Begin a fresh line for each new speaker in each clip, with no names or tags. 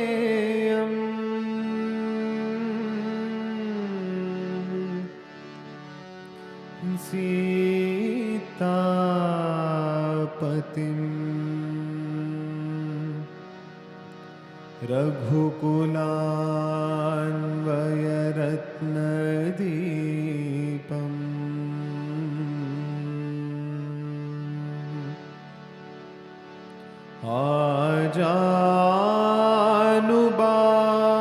दशरथात्मजमप्रमेयम् सीतापतिम् रघुकुलान्वयरत्नदीपम्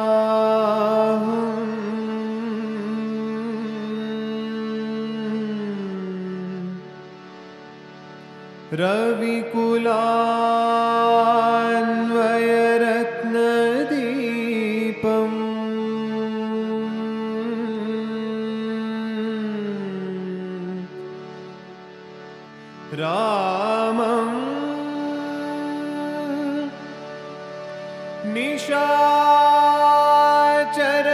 आजानुबाहुं रविकुलान्वयरत्नदीपम् रामं निशाचर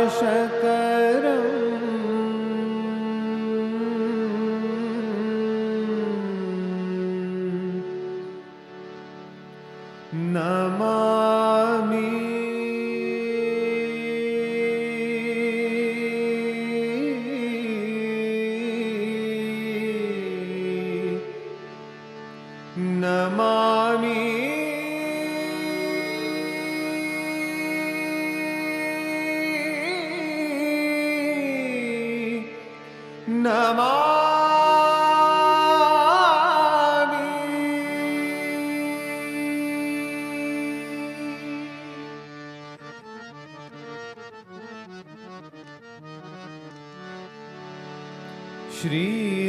विनाशकरम् नमामि। नमामि नमामि। श्री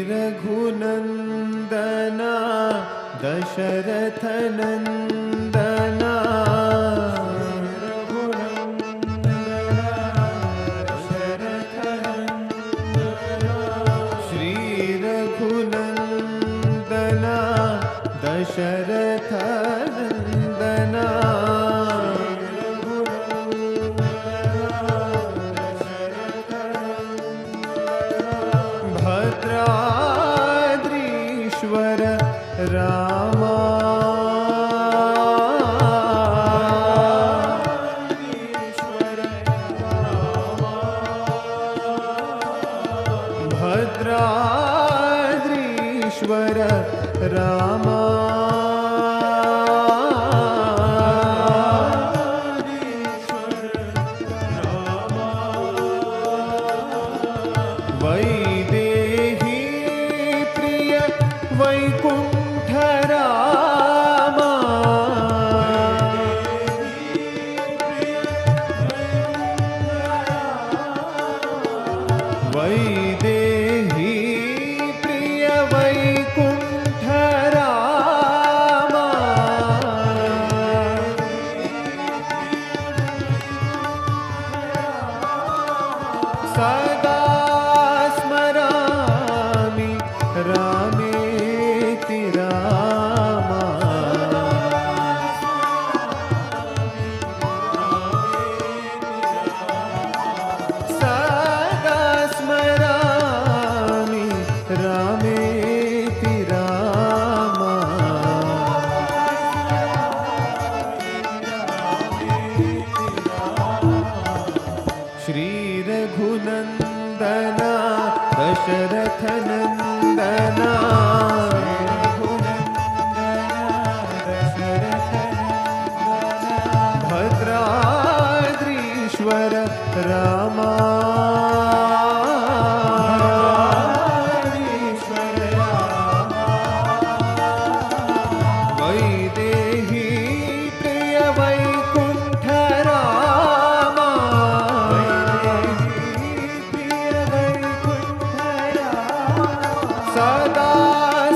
रघुनंदना दशरथनंदना श्री रघुनंदना दशरथनंदना भद्राद्रीश्वर रामा भद्राद्रीश्वर रामा वैदेही प्रिय वैकुंठ रामा वैदेही प्रिय वैकुंठ रामा सदा स्मरामि रामेति रामा सदा स्मरामि रामेति रामा श्री रघुनंदना दशरथनंदना भद्राद्रीश्वर रामा वैदेही प्रिय वैकुंठ रामा सदा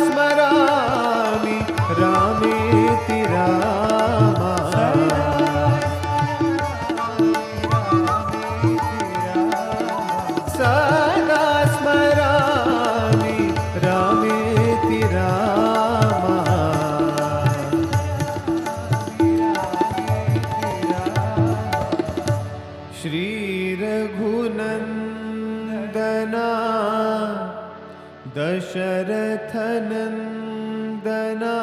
स्मरामि रामेति रामा सदा स्मरामि रघुनन्दना दशरथनन्दना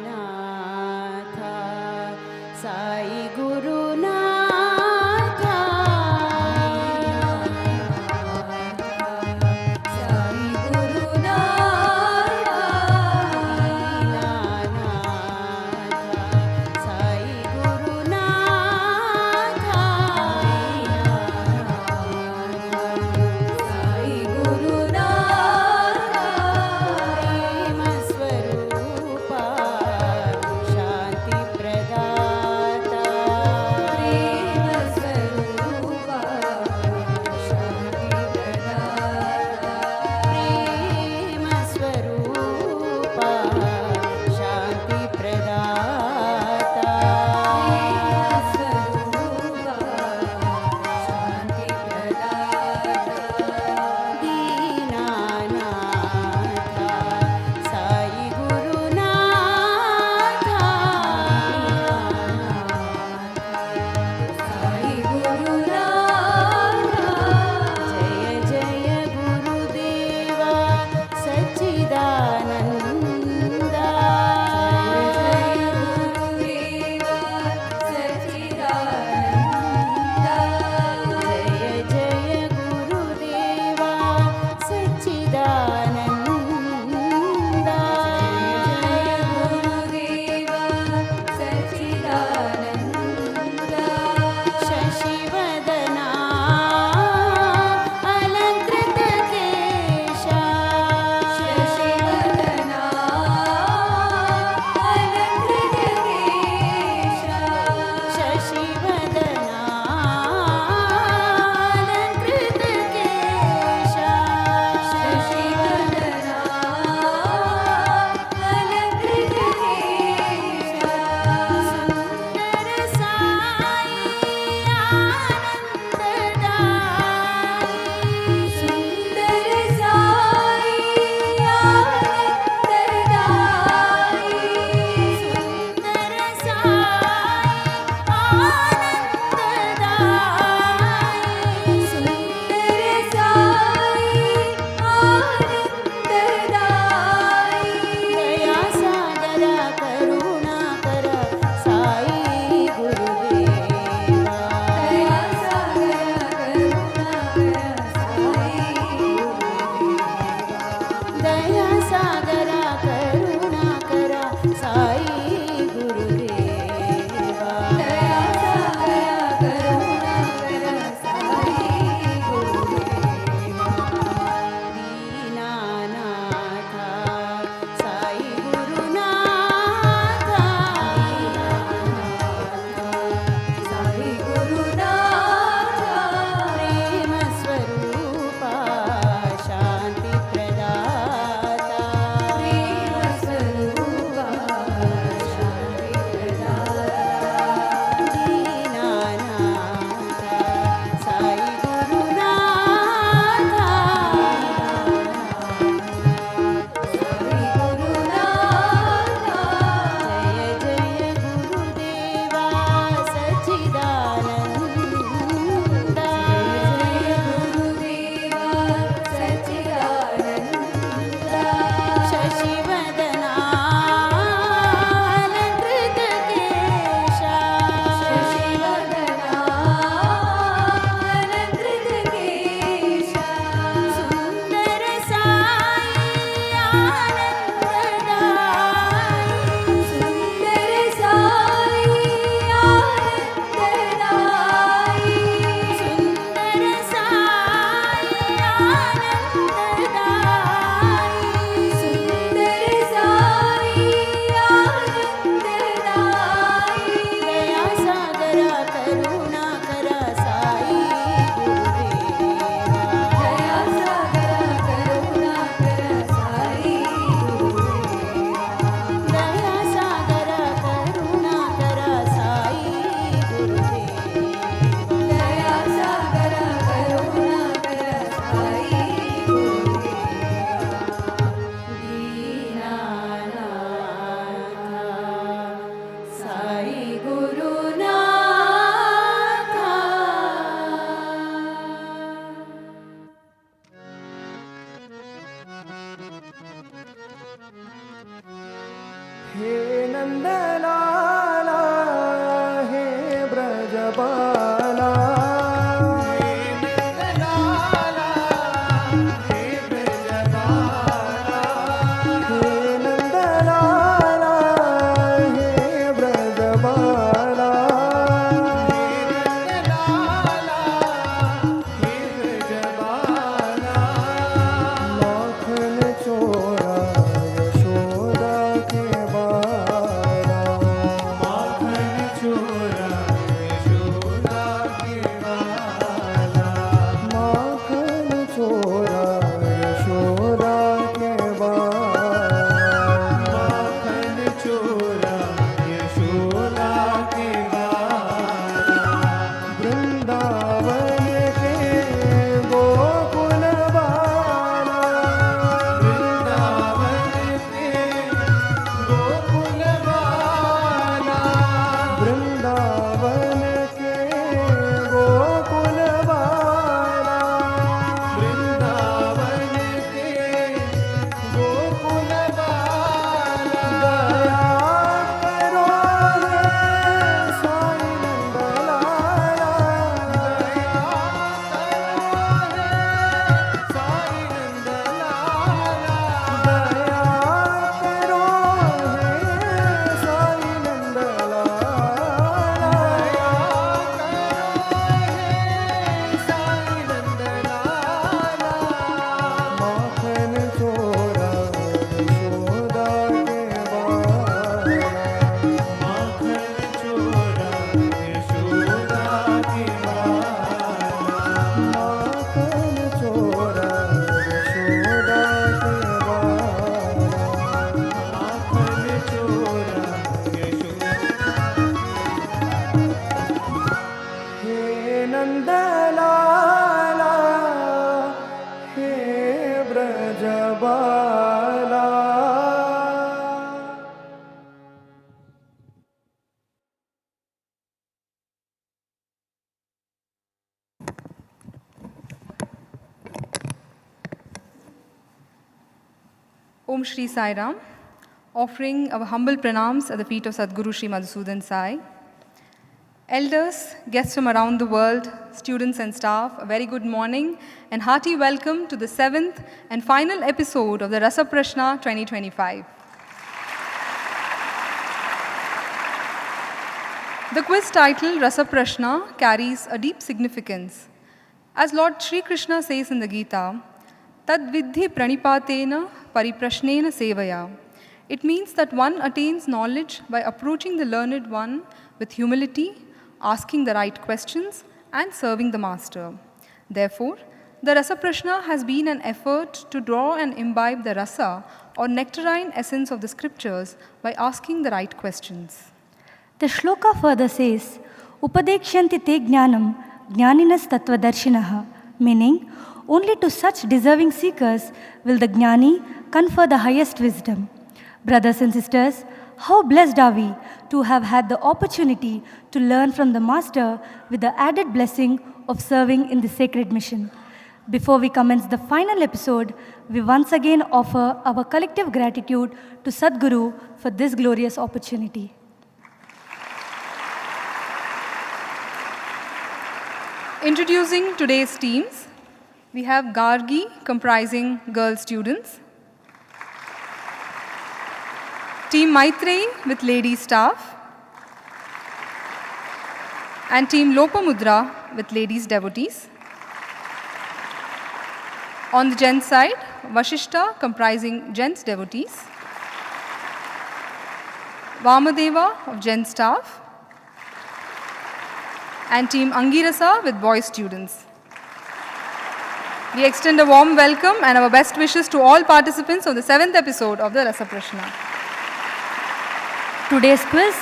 दीनानाथ साई गुरुनाथ साई गुरुनाथ साई गुरुनाथ साई गुरुनाथ प्रेम स्वरूपा शांति प्रदाता प्रेम स्वरूपा शांति प्रदाता प्रेम स्वरूपा शांति प्रदाता शांति प्रदाता दीनानाथ साई गुरुनाथ साई गुरुनाथ जय जय गुरुदेवा सच्चिदानंद जय गुरुदेवा सच्चिदानंद जय जय गुरुदेवा सच्चिदानंद जय गुरुदेवा सच्चिदानंद शशिवदना अलंकृत केशा शशिवदना अलंकृत केशा शशिवदना अलंकृत केशा शशिवदना अलंकृत केशा सुंदर साई आनंददायी सुंदर साई आनंददायी सुंदर साई आनंददायी दया सागरा करुणाकर साई गुरुदेवा दया सागरा करुणाकर साई गुरुदेवा दया सागरा करुणाकर साई गुरुदेवा दीनानाथ साई गुरुनाथ साई गुरुनाथ प्रेम स्वरूपा शांति प्रदाता प्रेम
हे नंदलाला हे Brajbala
Om Shri Sai Ram, offering our humble pranams at the feet of Sadguru Shri Madhusudan Sai. Elders, guests from around the world, students and staff, a very good morning and hearty welcome to the 7th and final episode of the Rasaprasna 2025. The quiz title Rasaprasna carries a deep significance. As Lord Sri Krishna says in the Gita, Tad vidhi pranipatena pariprashnena sevaya. It means that one attains knowledge by approaching the learned one with humility, asking the right questions, and serving the master. Therefore, the Rasaprasna has been an effort to draw and imbibe the rasa or nectarine essence of the scriptures by asking the right questions.
The Shloka further says, Upadekshanti te jnanam jnaninas tattvadarshinaha, meaning, only to such deserving seekers will the jnani confer the highest wisdom. Brothers and sisters, how blessed are we to have had the opportunity to learn from the Master with the added blessing of serving in the sacred mission. Before we commence the final episode, we once again offer our collective gratitude to Sadguru for this glorious opportunity.
Introducing today's teams, we have Gargi, comprising girl students, Team Maitreyi with lady staff, and Team Lopamudra with ladies devotees. On the gents side, Vashishta, comprising gents devotees, Vamadeva of gents staff, and Team Angirasa with boys students. We extend a warm welcome and our best wishes to all participants of the 7th episode of the Rasaprasna.
Today's quiz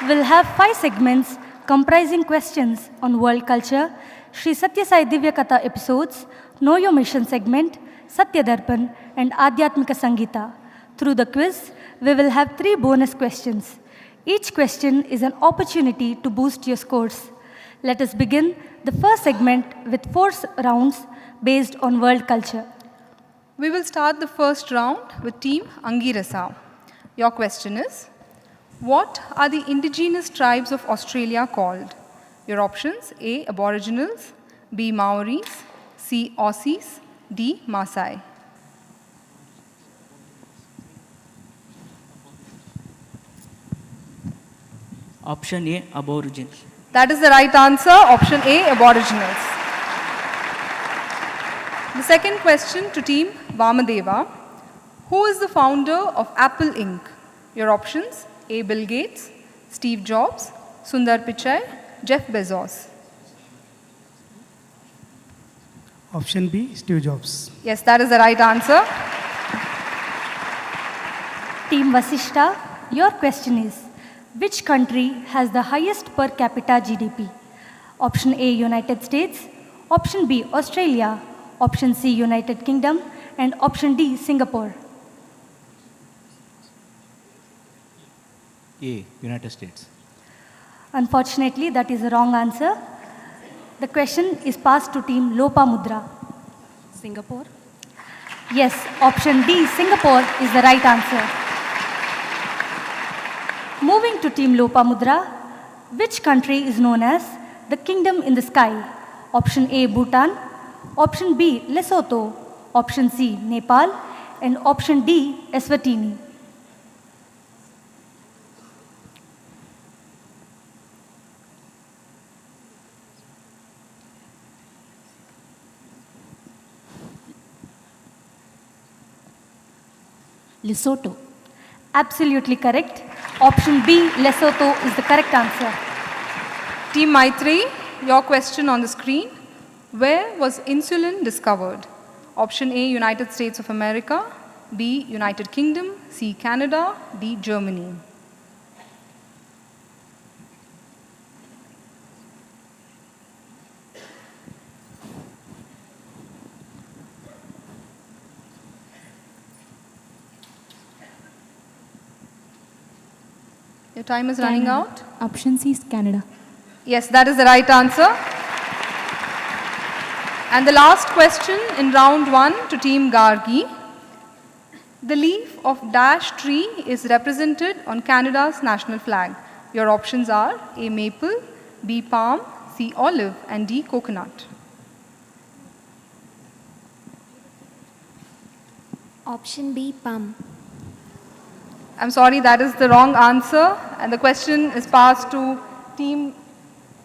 will have 5 segments comprising questions on world culture, Sri Sathya Sai Divya Katha episodes, Know Your Mission segment, Satya Darpan, and Adhyatmika Sangita. Through the quiz, we will have 3 bonus questions. Each question is an opportunity to boost your scores. Let us begin the first segment with 4 rounds based on world culture.
We will start the first round with Team Angirasa. Your question is, What are the indigenous tribes of Australia called? Your options: A. Aboriginals, B. Maoris, C. Aussies, D. Maasai.
Option A, Aborigines.
That is the right answer. Option A, Aboriginals. The second question to team Vamadeva. Who is the founder of Apple Inc.? Your options: A. Bill Gates, Steve Jobs, Sundar Pichai, Jeff Bezos.
Option B, Steve Jobs.
Yes, that is the right answer.
Team Vasishta, your question is, which country has the highest per capita GDP? Option A, United States. Option B, Australia. Option C, United Kingdom. And option D, Singapore.
A, United States.
Unfortunately, that is the wrong answer. The question is passed to team Lopamudra.
Singapore.
Yes, option D, Singapore is the right answer. Moving to team Lopamudra, which country is known as the kingdom in the sky? Option A, Bhutan. Option B, Lesotho. Option C, Nepal. And option D, Eswatini.
Lesotho.
Absolutely correct. Option B, Lesotho is the correct answer.
Team Maitri, your question on the screen. Where was insulin discovered? Option A, United States of America. B, United Kingdom. C, Canada. D, Germany. Your time is running out.
Option C is Canada.
Yes, that is the right answer. And the last question in round 1 to team Gargi. The leaf of dash tree is represented on Canada's national flag. Your options are A, maple, B, palm, C, olive, and D, coconut.
Option B, palm.
I'm sorry, that is the wrong answer. And the question is passed to team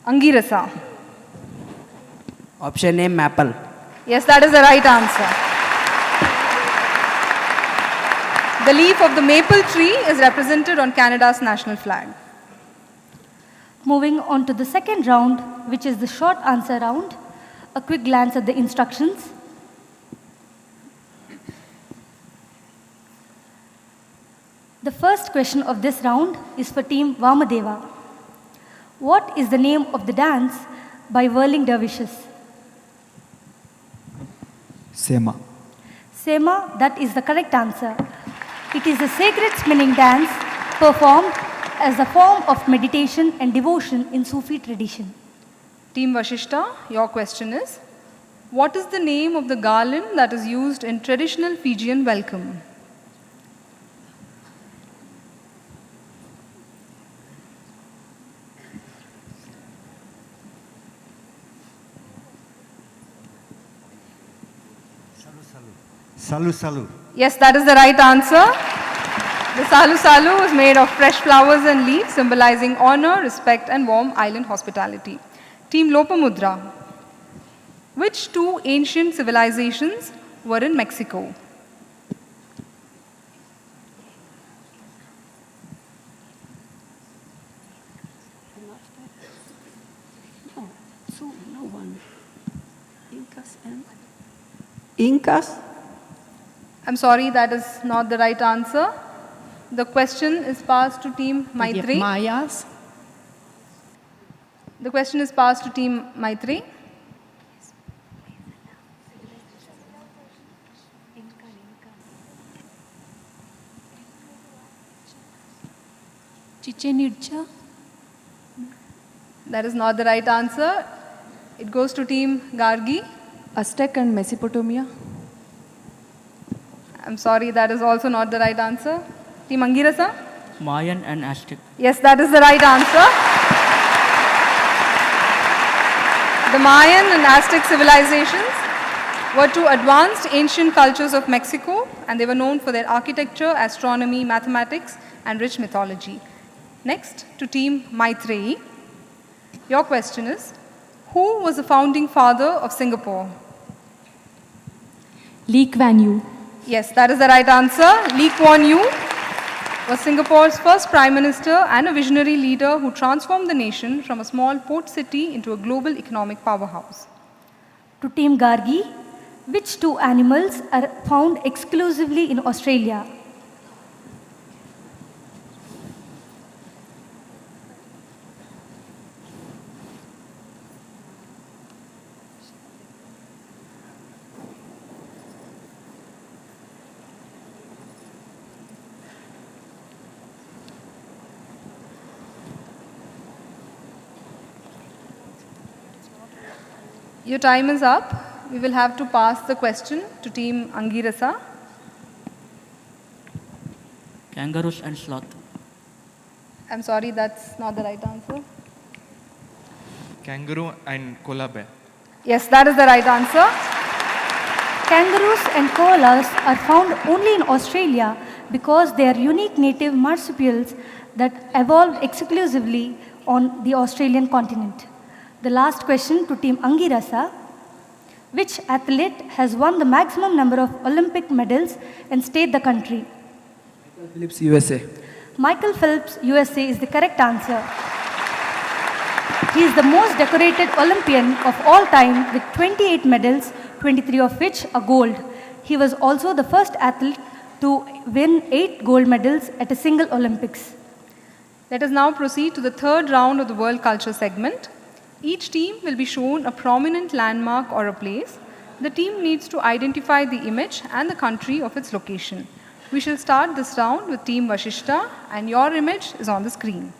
Angirasa.
Option A, maple.
Yes, that is the right answer. The leaf of the maple tree is represented on Canada's national flag.
Moving on to the second round, which is the short answer round. A quick glance at the instructions. The first question of this round is for team Vamadeva. What is the name of the dance by whirling dervishes?
Sema.
Sema, that is the correct answer. It is a sacred spinning dance performed as a form of meditation and devotion in Sufi tradition.
Team Vashishta, your question is, what is the name of the garland that is used in traditional Fijian welcome?
Salu Salu.
Yes, that is the right answer. The Salu Salu is made of fresh flowers and leaves, symbolizing honor, respect, and warm island hospitality. Team Lopamudra. Which two ancient civilizations were in Mexico?
No one. Incas and...
Incas.
I'm sorry, that is not the right answer. The question is passed to team Maitri.
Mayas.
The question is passed to team Maitri.
Chichen Itza.
That is not the right answer. It goes to team Gargi.
Aztec and Mesopotamia.
I'm sorry, that is also not the right answer. Team Angirasa?
Mayan and Aztec.
Yes, that is the right answer. The Mayan and Aztec civilizations were two advanced ancient cultures of Mexico, and they were known for their architecture, astronomy, mathematics, and rich mythology. Next, to team Maitreyi. Your question is, who was the founding father of Singapore?
Lee Kuan Yew.
Yes, that is the right answer. Lee Kuan Yew was Singapore's first prime minister and a visionary leader who transformed the nation from a small port city into a global economic powerhouse.
To Team Gargi, which two animals are found exclusively in Australia?
Your time is up. We will have to pass the question to team Angirasa.
Kangaroos and sloth.
I'm sorry, that's not the right answer.
Kangaroo and koala bear.
Yes, that is the right answer.
Kangaroos and koalas are found only in Australia because they are unique native marsupials that evolved exclusively on the Australian continent. The last question to Team Angirasa. Which athlete has won the maximum number of Olympic medals and stayed the country?
Phillips, USA.
Michael Phelps, USA is the correct answer. He is the most decorated Olympian of all time with 28 medals, 23 of which are gold. He was also the first athlete to win 8 gold medals at a single Olympics.
Let us now proceed to the third round of the World Culture segment. Each team will be shown a prominent landmark or a place. The team needs to identify the image and the country of its location. We shall start this round with Team Vashishta, and your image is on the screen.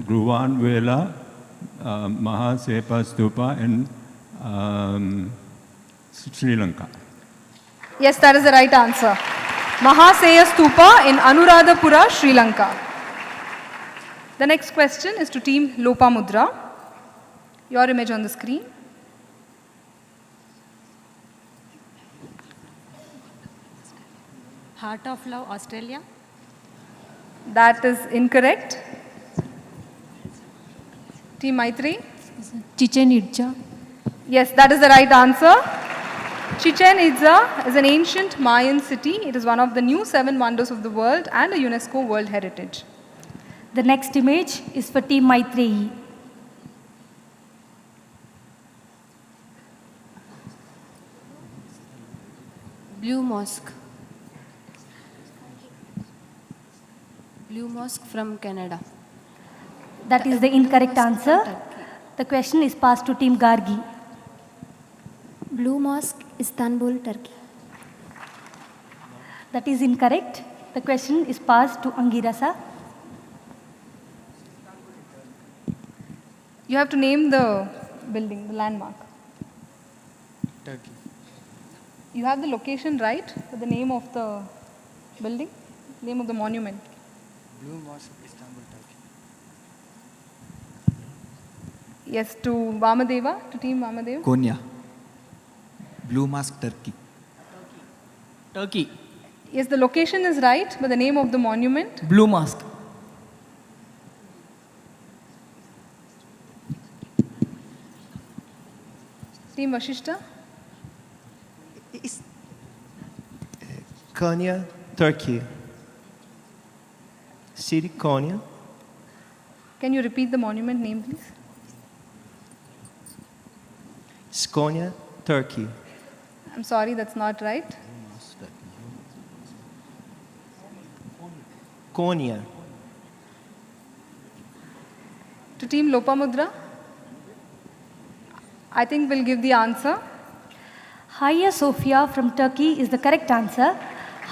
Gruvanvela, Mahasepa Stupa in Sri Lanka.
Yes, that is the right answer. Mahaseya Stupa in Anuradhapura, Sri Lanka. The next question is to team Lopamudra. Your image on the screen.
Heart of Love, Australia.
That is incorrect. Team Maitri.
Chichen Itza.
Yes, that is the right answer. Chichen Itza is an ancient Mayan city. It is one of the new 7 wonders of the world and a UNESCO World Heritage.
The next image is for Team Maitreyi.
Blue Mosque. Blue Mosque from Canada.
That is the incorrect answer. The question is passed to Team Gargi.
Blue Mosque, Istanbul, Turkey.
That is incorrect. The question is passed to Angirasa.
You have to name the building, the landmark.
Turkey.
You have the location right, but the name of the building, name of the monument.
Blue Mosque, Istanbul, Turkey.
Yes, to Vamadeva, to Team Vamadeva.
Konya. Blue Mosque, Turkey.
Turkey.
Yes, the location is right, but the name of the monument.
Blue Mosque.
Team Vashishta.
Konya, Turkey. City Konya.
Can you repeat the monument name, please?
Konya, Turkey.
I'm sorry, that's not right.
Konya.
To Team Lopamudra. I think we'll give the answer.
Hagia Sophia from Turkey is the correct answer.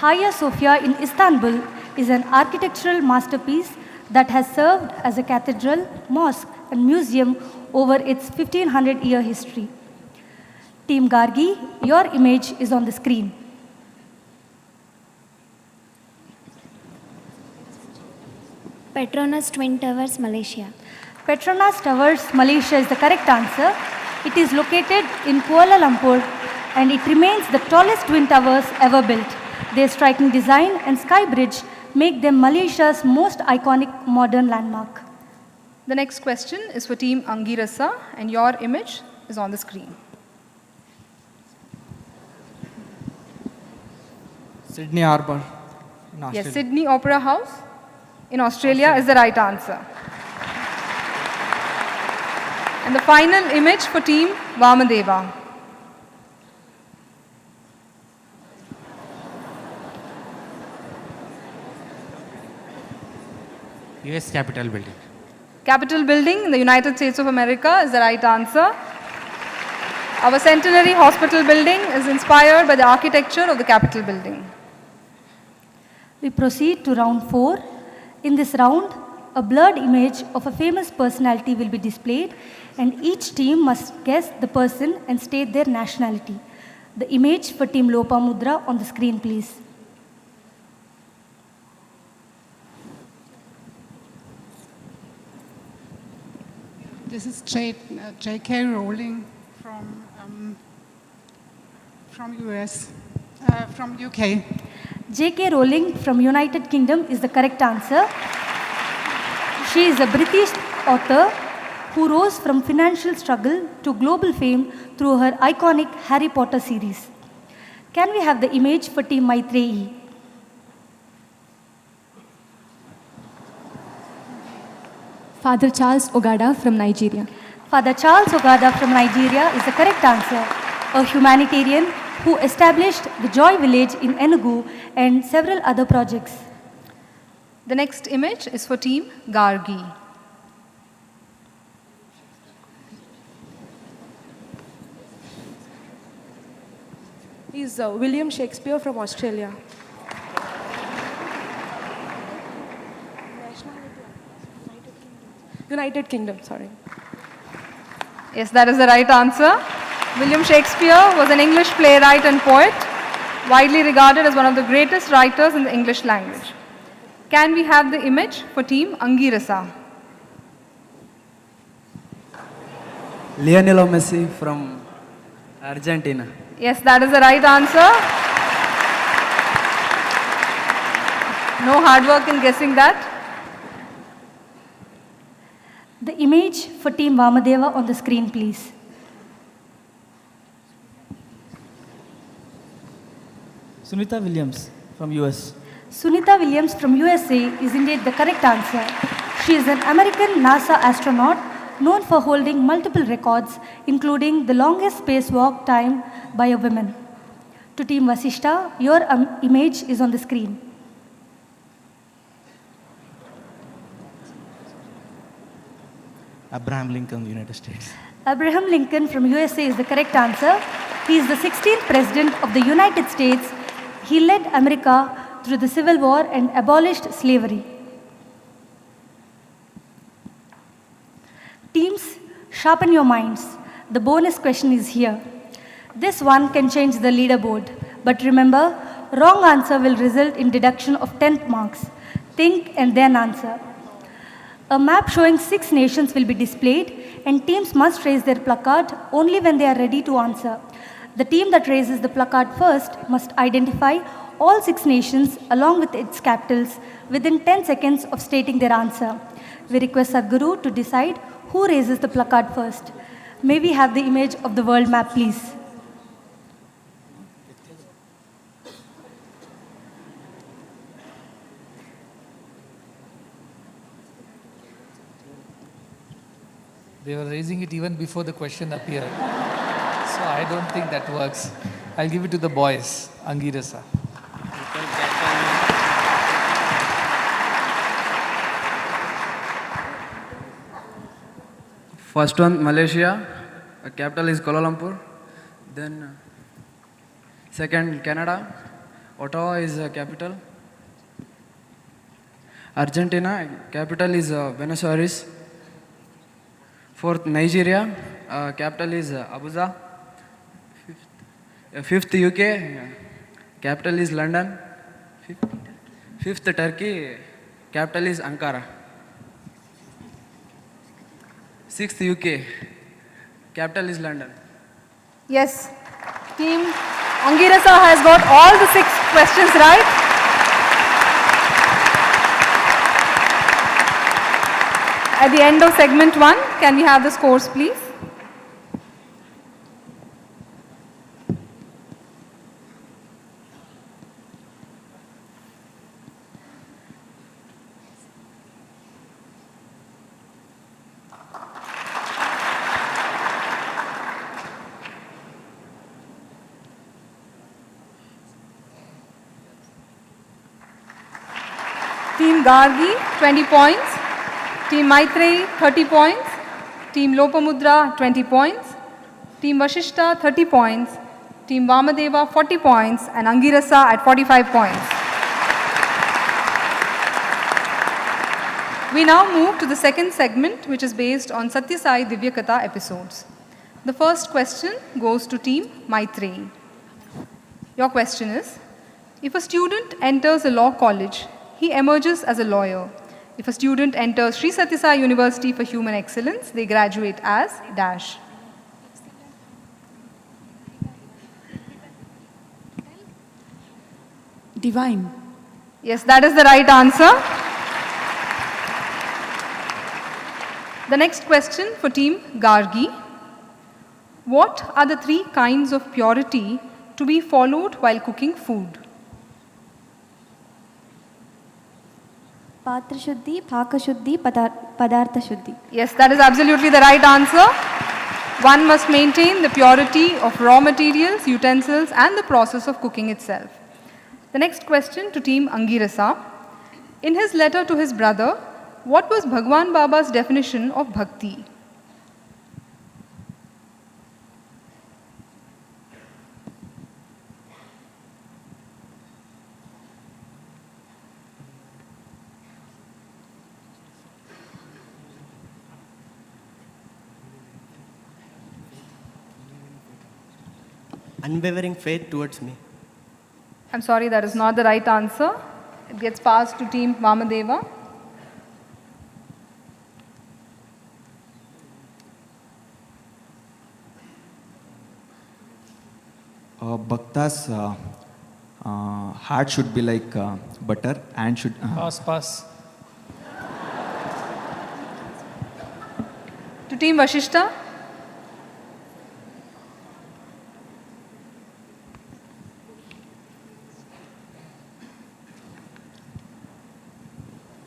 Hagia Sophia in Istanbul is an architectural masterpiece that has served as a cathedral, mosque, and museum over its 1500-year history. Team Gargi, your image is on the screen.
Petronas Twin Towers, Malaysia.
Petronas Towers, Malaysia is the correct answer. It is located in Kuala Lumpur and it remains the tallest twin towers ever built. Their striking design and sky bridge make them Malaysia's most iconic modern landmark.
The next question is for Team Angirasa, and your image is on the screen.
Sydney Harbour.
Yes, Sydney Opera House in Australia is the right answer. And the final image for Team Vamadeva.
US Capitol Building.
Capitol Building in the United States of America is the right answer. Our Centenary Hospital building is inspired by the architecture of the Capitol Building.
We proceed to round 4. In this round, a blurred image of a famous personality will be displayed and each team must guess the person and state their nationality. The image for Team Lopamudra on the screen, please.
This is J.K. Rowling from UK.
J.K. Rowling from United Kingdom is the correct answer. She is a British author who rose from financial struggle to global fame through her iconic Harry Potter series. Can we have the image for Team Maitreyi?
Father Charles Ogada from Nigeria.
Father Charles Ogada from Nigeria is the correct answer. A humanitarian who established the Joy Village in Enugu and several other projects.
The next image is for Team Gargi.
He is William Shakespeare from Australia. United Kingdom, sorry.
Yes, that is the right answer. William Shakespeare was an English playwright and poet, widely regarded as one of the greatest writers in the English language. Can we have the image for Team Angirasa?
Lionel Messi from Argentina.
Yes, that is the right answer. No hard work in guessing that.
The image for Team Vamadeva on the screen, please.
Sunita Williams from US.
Sunita Williams from USA is indeed the correct answer. She is an American NASA astronaut known for holding multiple records, including the longest spacewalk time by a woman. To Team Vasishta, your image is on the screen.
Abraham Lincoln, United States.
Abraham Lincoln from USA is the correct answer. He is the 16th President of the United States. He led America through the Civil War and abolished slavery. Teams, sharpen your minds. The bonus question is here. This one can change the leaderboard. But remember, wrong answer will result in deduction of 10 marks. Think and then answer. A map showing 6 nations will be displayed and teams must raise their placard only when they are ready to answer. The team that raises the placard first must identify all 6 nations along with its capitals within 10 seconds of stating their answer. We request Sadhguru to decide who raises the placard first. May we have the image of the world map, please?
They were raising it even before the question appeared. So I don't think that works. I'll give it to the boys, Angirasa.
First one, Malaysia. Capital is Kuala Lumpur. Then second, Canada. Ottawa is capital. Argentina, capital is Buenos Aires. Fourth, Nigeria, capital is Abuja. Fifth, UK, capital is London. Fifth, Turkey, capital is Ankara. Sixth, UK, capital is London.
Yes, team Angirasa has got all the 6 questions right. At the end of segment 1, can we have the scores, please? Team Gargi, 20 points. Team Maitreyi, 30 points. Team Lopamudra, 20 points. Team Vashishta, 30 points. Team Vamadeva, 40 points. And Angirasa at 45 points. We now move to the second segment, which is based on Sathya Sai Divya Katha episodes. The first question goes to Team Maitreyi. Your question is, if a student enters a law college, he emerges as a lawyer. If a student enters Sri Sathya Sai University for Human Excellence, they graduate as dash.
Divine.
Yes, that is the right answer. The next question for Team Gargi. What are the 3 kinds of purity to be followed while cooking food?
Patra Shuddhi, Phaka Shuddhi, Padartha Shuddhi.
Yes, that is absolutely the right answer. One must maintain the purity of raw materials, utensils, and the process of cooking itself. The next question to Team Angirasa. In his letter to his brother, what was Bhagwan Baba's definition of bhakti?
Unwavering faith towards me.
I'm sorry, that is not the right answer. It gets passed to Team Vamadeva.
Bhakta's heart should be like butter and should...
Pass.
To Team Vashishta.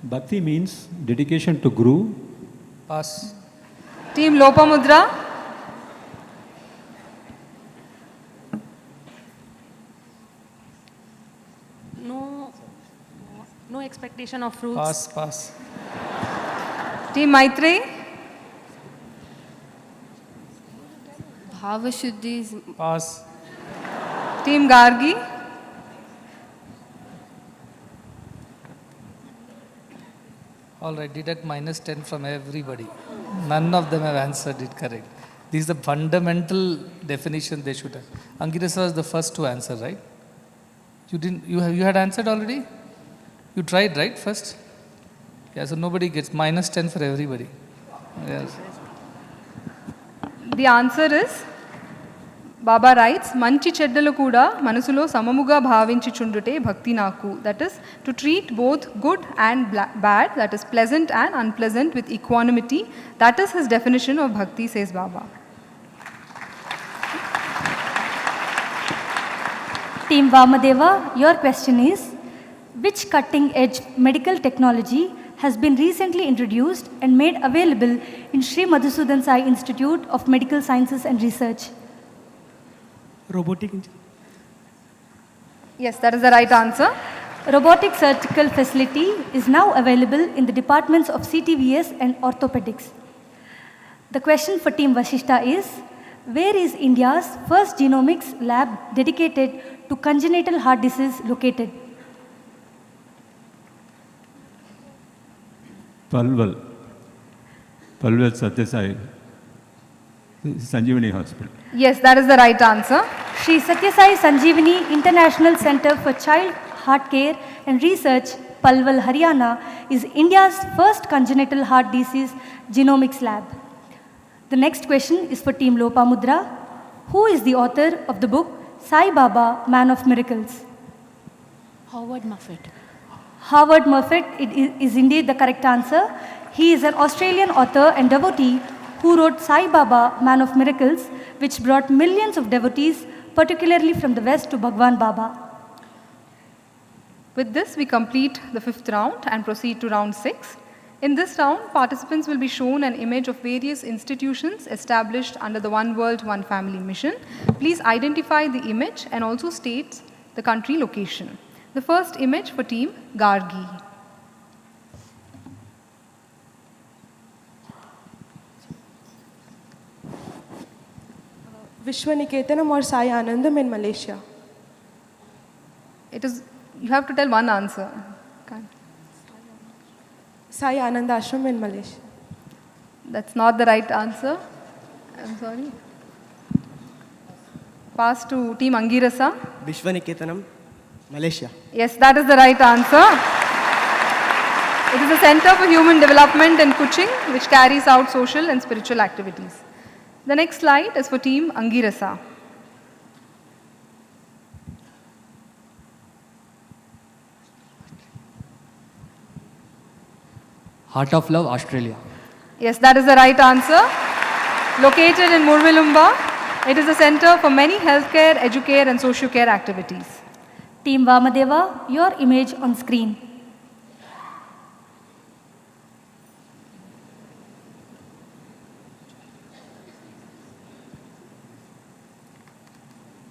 Bhakti means dedication to Guru.
Pass.
Team Lopamudra.
No expectation of fruits.
Pass.
Team Maitreyi.
Bhava Shuddhi is
Pass.
Team Gargi.
All right, deduct -10 from everybody. None of them have answered it correct. This is the fundamental definition they should have. Angirasa was the first to answer, right? You didn't. You had answered already. You tried, right? First. Yeah. So nobody gets -10 for everybody. Yes.
The answer is, Baba writes, Manchi Cheddalu Kuda Manasulo Samamuga Bhavinchi Chundute Bhakti Naku. That is, to treat both good and bad, that is pleasant and unpleasant, with equanimity. That is his definition of bhakti, says Baba.
Team Vamadeva, your question is, which cutting-edge medical technology has been recently introduced and made available in Sri Madhusudan Sai Institute of Medical Sciences and Research?
Robotic.
Yes, that is the right answer.
Robotic surgical facility is now available in the departments of CTVS and orthopedics. The question for Team Vashishta is, where is India's first genomics lab dedicated to congenital heart disease located?
Palwal. Palwal Sathya Sai. Sanjeevani Hospital.
Yes, that is the right answer.
Shri Sathya Sai Sanjeevani International Center for Child Heart Care and Research, Palwal, Haryana, is India's first congenital heart disease genomics lab. The next question is for Team Lopamudra. Who is the author of the book Sai Baba, Man of Miracles?
Howard Muffet.
Howard Muffet is indeed the correct answer. He is an Australian author and devotee who wrote Sai Baba, Man of Miracles, which brought millions of devotees, particularly from the West, to Bhagwan Baba.
With this, we complete the 5th round and proceed to round 6. In this round, participants will be shown an image of various institutions established under the One World, One Family mission. Please identify the image and also state the country location. The first image for Team Gargi.
Vishwaniketanam or Sai Anandam in Malaysia.
You have to tell one answer.
Sai Anand Ashram in Malaysia.
That's not the right answer. I'm sorry. Pass to Team Angirasa.
Vishwaniketanam, Malaysia.
Yes, that is the right answer. It is a center for human development in Kuching, which carries out social and spiritual activities. The next slide is for Team Angirasa.
Heart of Love, Australia.
Yes, that is the right answer. Located in Murvilumba, it is a center for many healthcare, educare and socio-care activities.
Team Vamadeva, your image on screen.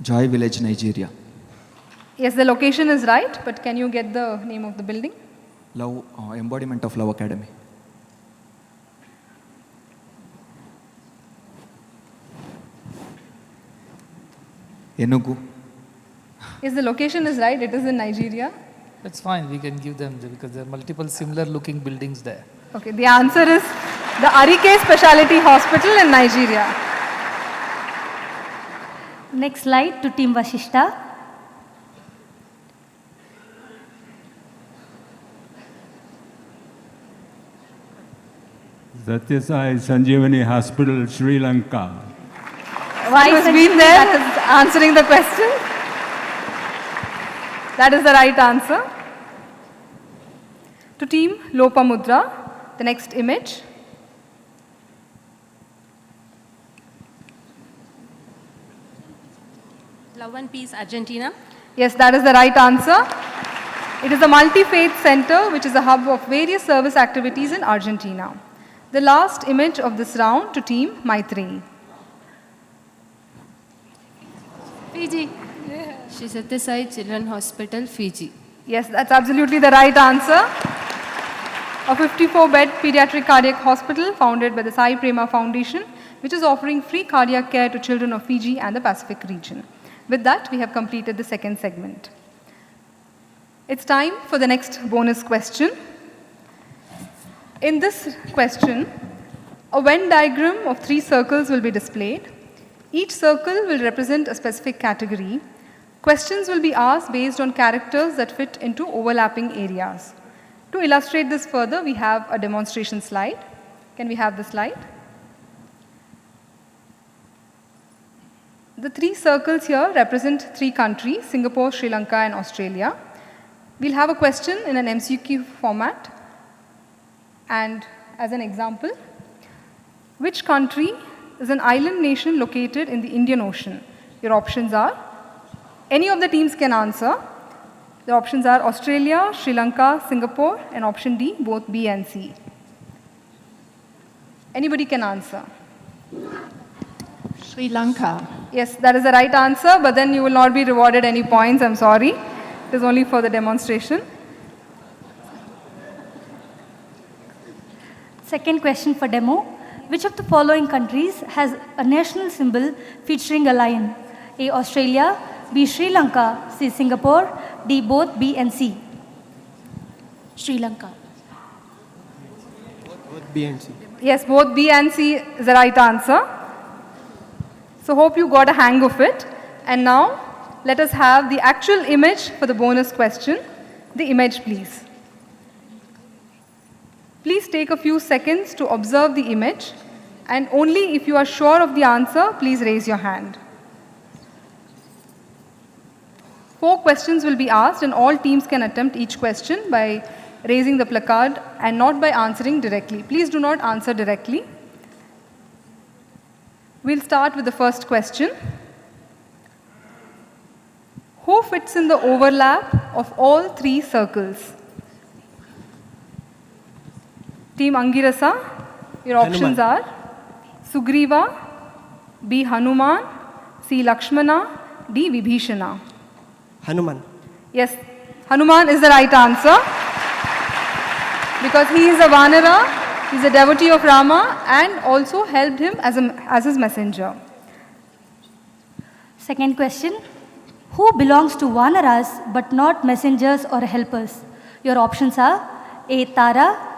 Joy Village, Nigeria.
Yes, the location is right, but can you get the name of the building?
Love, Embodiment of Love Academy. Enugu.
Yes, the location is right. It is in Nigeria.
That's fine. We can give them because there are multiple similar looking buildings there.
Okay, the answer is the Arike Specialty Hospital in Nigeria.
Next slide to Team Vashishta.
Sathya Sai Sanjeevani Hospital, Sri Lanka.
Why has been there is answering the question. That is the right answer. To Team Lopamudra, the next image.
Love and Peace, Argentina.
Yes, that is the right answer. It is a multi-faith center which is a hub of various service activities in Argentina. The last image of this round to Team Maitreyi.
Fiji. Shri Sathya Sai Children's Hospital, Fiji.
Yes, that's absolutely the right answer. A 54-bed pediatric cardiac hospital founded by the Sai Prema Foundation, which is offering free cardiac care to children of Fiji and the Pacific region. With that, we have completed the second segment. It's time for the next bonus question. In this question, a Venn diagram of 3 circles will be displayed. Each circle will represent a specific category. Questions will be asked based on characters that fit into overlapping areas. To illustrate this further, we have a demonstration slide. Can we have the slide? The 3 circles here represent 3 countries, Singapore, Sri Lanka and Australia. We'll have a question in an MCQ format. And as an example, which country is an island nation located in the Indian Ocean? Your options are, any of the teams can answer. The options are Australia, Sri Lanka, Singapore, and option D, both B and C. Anybody can answer.
Sri Lanka.
Yes, that is the right answer, but then you will not be rewarded any points, I'm sorry. It is only for the demonstration.
Second question for demo. Which of the following countries has a national symbol featuring a lion? A. Australia, B. Sri Lanka, C. Singapore, D. both B and C.
Sri Lanka.
Both B and C.
Yes, both B and C is the right answer. So hope you got a hang of it. And now let us have the actual image for the bonus question. The image, please. Please take a few seconds to observe the image, and only if you are sure of the answer, please raise your hand. 4 questions will be asked, and all teams can attempt each question by raising the placard and not by answering directly. Please do not answer directly. We'll start with the first question. Who fits in the overlap of all 3 circles? Team Angirasa, your options are Sugriva, B. Hanuman, C. Lakshmana, D. Vibhishana.
Hanuman.
Yes, Hanuman is the right answer because he is a Vanara, he is a devotee of Rama and also helped him as his messenger.
Second question. Who belongs to Vanaras but not messengers or helpers? Your options are A. Tara,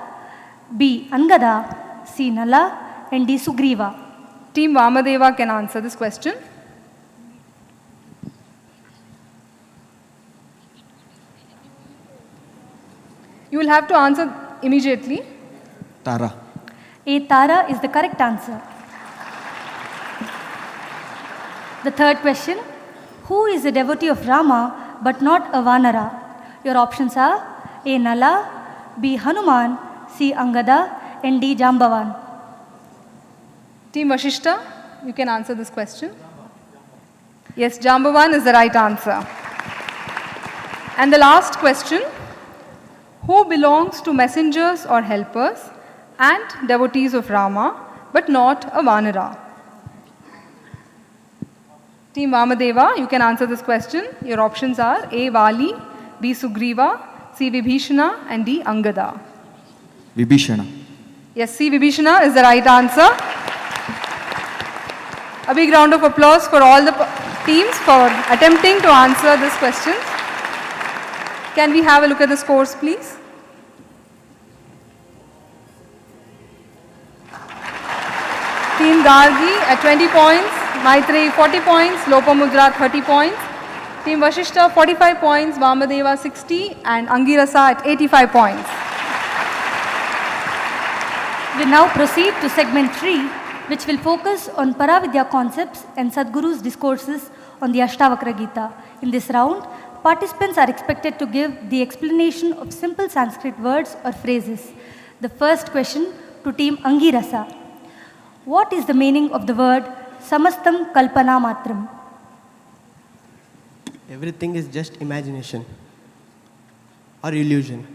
B. Angada, C. Nala, and D. Sugriva.
Team Vamadeva can answer this question. You will have to answer immediately.
Tara.
A. Tara is the correct answer. The third question. Who is a devotee of Rama but not a Vanara? Your options are A. Nala, B. Hanuman, C. Angada, and D. Jambavan.
Team Vashishta, you can answer this question. Yes, Jambavan is the right answer. And the last question. Who belongs to messengers or helpers and devotees of Rama but not a Vanara? Team Vamadeva, you can answer this question. Your options are A. Vali, B. Sugriva, C. Vibhishana, and D. Angada.
Vibhishana.
Yes, C. Vibhishana is the right answer. A big round of applause for all the teams for attempting to answer this question. Can we have a look at the scores, please? Team Gargi at 20 points, Maitreyi 40 points, Lopamudra 30 points, Team Vashishta 45 points, Vamadeva 60, and Angirasa at 85 points.
We now proceed to segment 3, which will focus on Paravidya concepts and Sadhguru's discourses on the Ashtavakra Gita. In this round, participants are expected to give the explanation of simple Sanskrit words or phrases. The first question to Team Angirasa. What is the meaning of the word Samastam Kalpana Matram?
Everything is just imagination or illusion.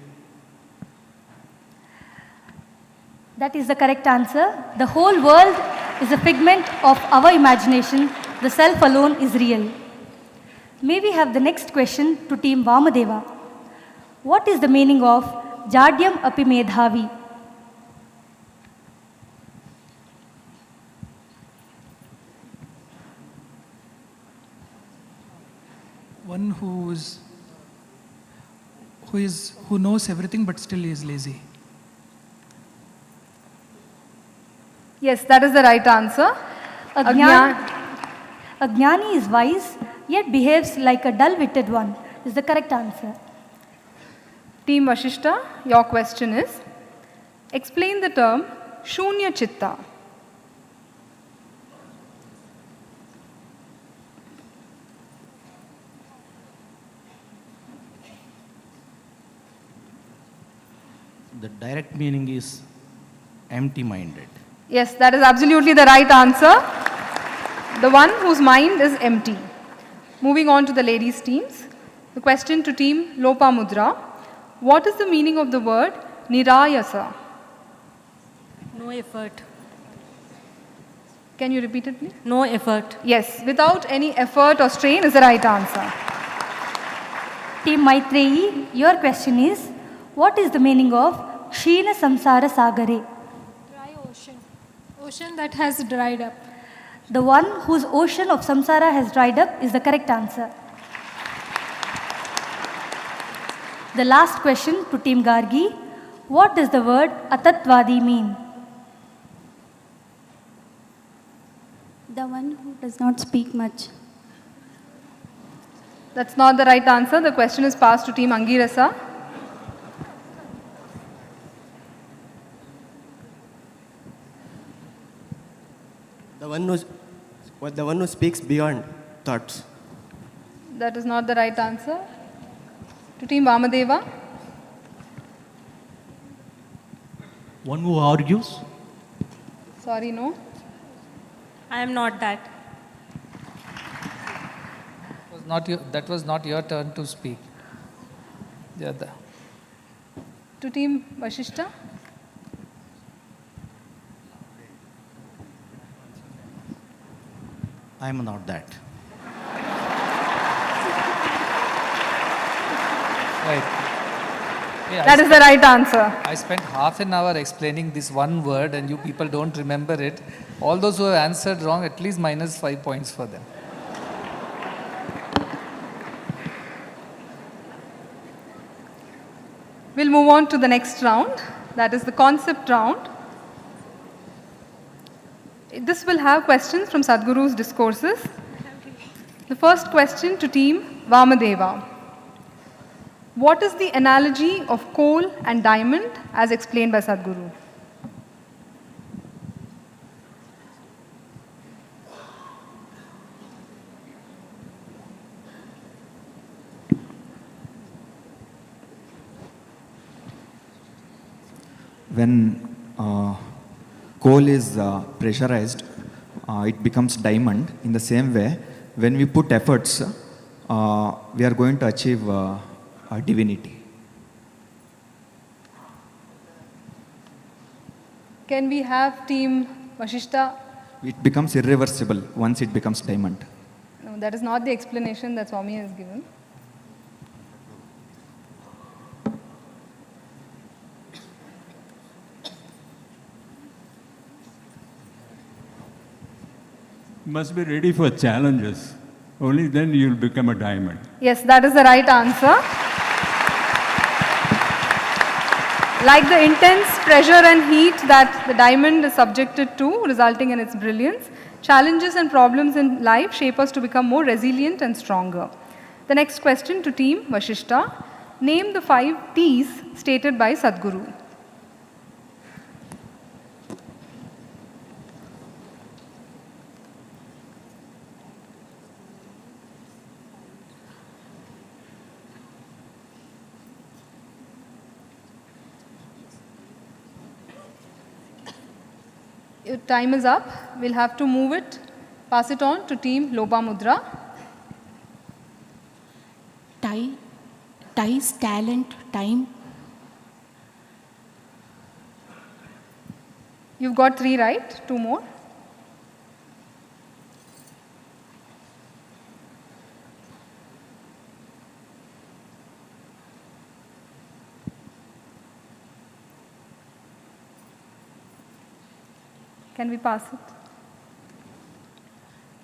That is the correct answer. The whole world is a figment of our imagination. The self alone is real. May we have the next question to Team Vamadeva. What is the meaning of Jadyam Api Medhavi?
One who knows everything but still is lazy.
Yes, that is the right answer.
A jnani is wise yet behaves like a dull-witted one is the correct answer.
Team Vashishta, your question is, explain the term Shunya Chitta.
The direct meaning is empty-minded.
Yes, that is absolutely the right answer. The one whose mind is empty. Moving on to the ladies' teams. The question to Team Lopamudra. What is the meaning of the word Nirayasa?
No effort.
Can you repeat it, please?
No effort.
Yes, without any effort or strain is the right answer.
Team Maitreyi, your question is, what is the meaning of Kshina Samsara Sagare?
Dry ocean. Ocean that has dried up.
The one whose ocean of samsara has dried up is the correct answer. The last question to Team Gargi. What does the word atatvadi mean?
The one who does not speak much.
That's not the right answer. The question is passed to team Angirasa.
The one who speaks beyond thoughts.
That is not the right answer. To team Vamadeva.
One who argues.
Sorry, no.
I am not that.
That was not your turn to speak.
To team Vashishta.
I am not that.
Right. Yeah,
That is the right answer.
I spent half an hour explaining this one word and you people don't remember it. All those who have answered wrong, at least -5 points for them.
We'll move on to the next round. That is the concept round. This will have questions from Sadhguru's discourses. The first question to team Vamadeva. What is the analogy of coal and diamond as explained by Sadhguru?
When coal is pressurized, it becomes diamond. In the same way, when we put efforts, we are going to achieve divinity.
Can we have team Vashishta?
It becomes irreversible once it becomes diamond.
No, that is not the explanation that Swami has given.
Must be ready for challenges. Only then you'll become a diamond.
Yes, that is the right answer. Like the intense pressure and heat that the diamond is subjected to, resulting in its brilliance, challenges and problems in life shape us to become more resilient and stronger. The next question to team Vashishta. Name the 5 T's stated by Sadhguru. Your time is up. We'll have to move it, pass it on to team Lobamudra.
Ties, talent, time.
You've got 3 right, 2 more. Can we pass it?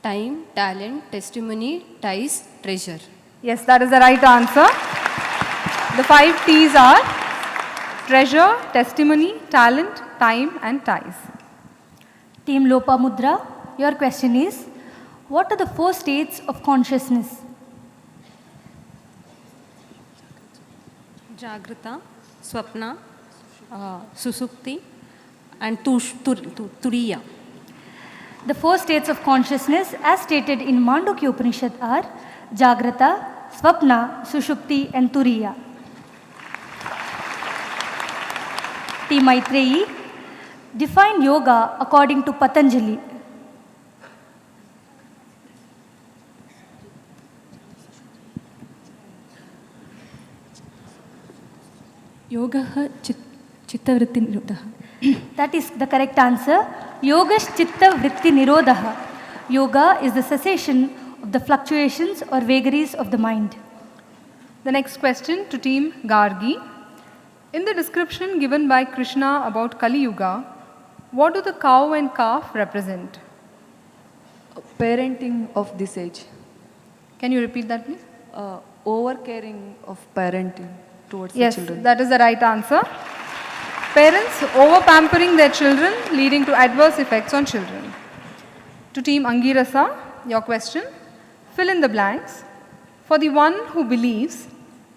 Time, talent, testimony, ties, treasure.
Yes, that is the right answer. The 5 T's are treasure, testimony, talent, time and ties.
Team Lopamudra, your question is, what are the 4 states of consciousness?
Jagrata, Swapna, Susupti and Turiya.
The 4 states of consciousness as stated in Mandukya Upanishad are Jagrata, Swapna, Sushupti and Turiya. Team Maitreyi, define yoga according to Patanjali.
Yoga chittavritti nirodha.
That is the correct answer. Yoga chitta vritti nirodha. Yoga is the cessation of the fluctuations or vagaries of the mind.
The next question to team Gargi. In the description given by Krishna about Kali Yuga, what do the cow and calf represent?
Parenting of this age.
Can you repeat that, please?
Over-caring of parenting towards the
Yes,
children.
that is the right answer. Parents over-pampering their children, leading to adverse effects on children. To Team Angirasa, your question. Fill in the blanks. For the one who believes,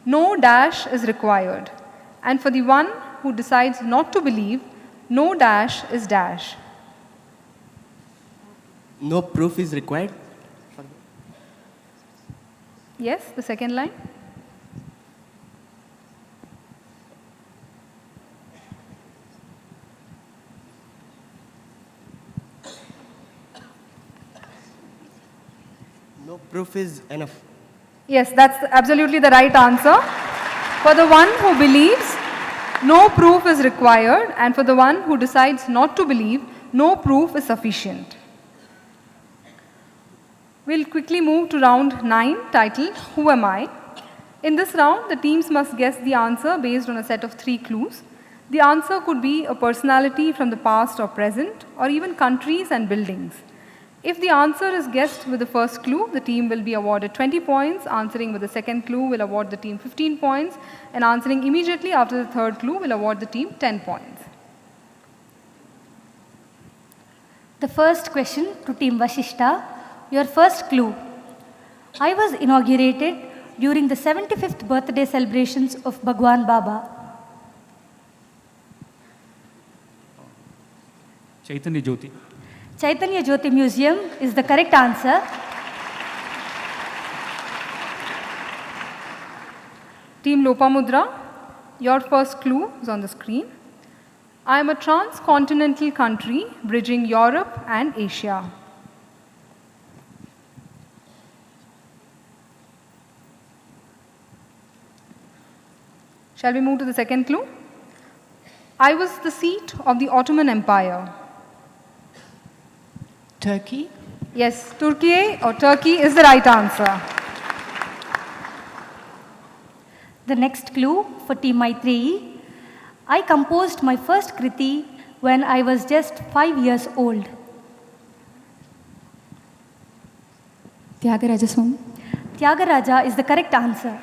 no dash is required. And for the one who decides not to believe, no dash is dash.
No proof is required.
Yes, the second line.
No proof is enough.
Yes, that's absolutely the right answer. For the one who believes, no proof is required, and for the one who decides not to believe, no proof is sufficient. We'll quickly move to round 9, titled Who Am I? In this round, the teams must guess the answer based on a set of 3 clues. The answer could be a personality from the past or present, or even countries and buildings. If the answer is guessed with the first clue, the team will be awarded 20 points. Answering with the second clue will award the team 15 points. And answering immediately after the third clue will award the team 10 points.
The first question to Team Vashishta. Your first clue. I was inaugurated during the 75th birthday celebrations of Bhagwan Baba.
Chaitanya Jyoti.
Chaitanya Jyoti Museum is the correct answer.
Team Lopamudra, your first clue is on the screen. I am a transcontinental country bridging Europe and Asia. Shall we move to the second clue? I was the seat of the Ottoman Empire.
Turkey?
Yes, Turkey or Turkey is the right answer.
The next clue for Team Maitreyi. I composed my first Kriti when I was just 5 years old.
Tyagaraja Swami?
Tyagaraja is the correct answer.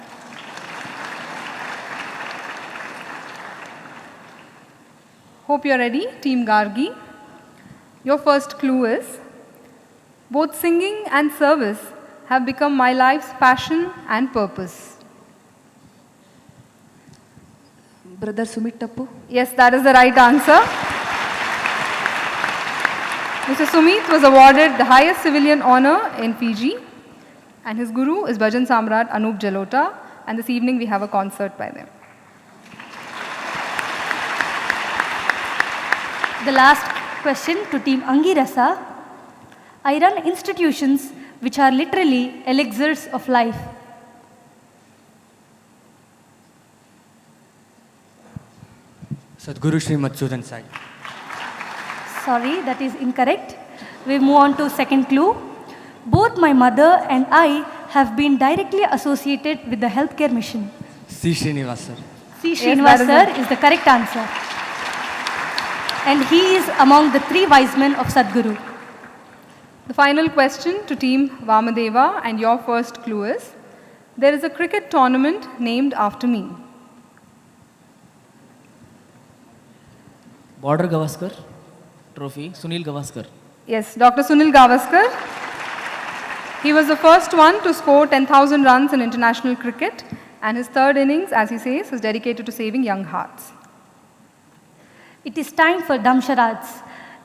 Hope you're ready, Team Gargi. Your first clue is, both singing and service have become my life's passion and purpose.
Brother Sumit Tappu?
Yes, that is the right answer. Mr. Sumit was awarded the highest civilian honor in Fiji, and his guru is Bhajan Samrat Anup Jalota, and this evening we have a concert by them.
The last question to Team Angirasa. I run institutions which are literally elixirs of life.
Sadhguru Shri Madhusudan Sai.
Sorry, that is incorrect. We move on to second clue. Both my mother and I have been directly associated with the healthcare mission.
C. Srinivas sir.
C. Srinivas sir is the correct answer. And he is among the 3 wise men of Sadhguru.
The final question to Team Vamadeva, and your first clue is, there is a cricket tournament named after me.
Border Gavaskar Trophy, Sunil Gavaskar.
Yes, Dr. Sunil Gavaskar. He was the first one to score 10,000 runs in international cricket, and his third innings, as he says, is dedicated to saving young hearts.
It is time for dumb charades.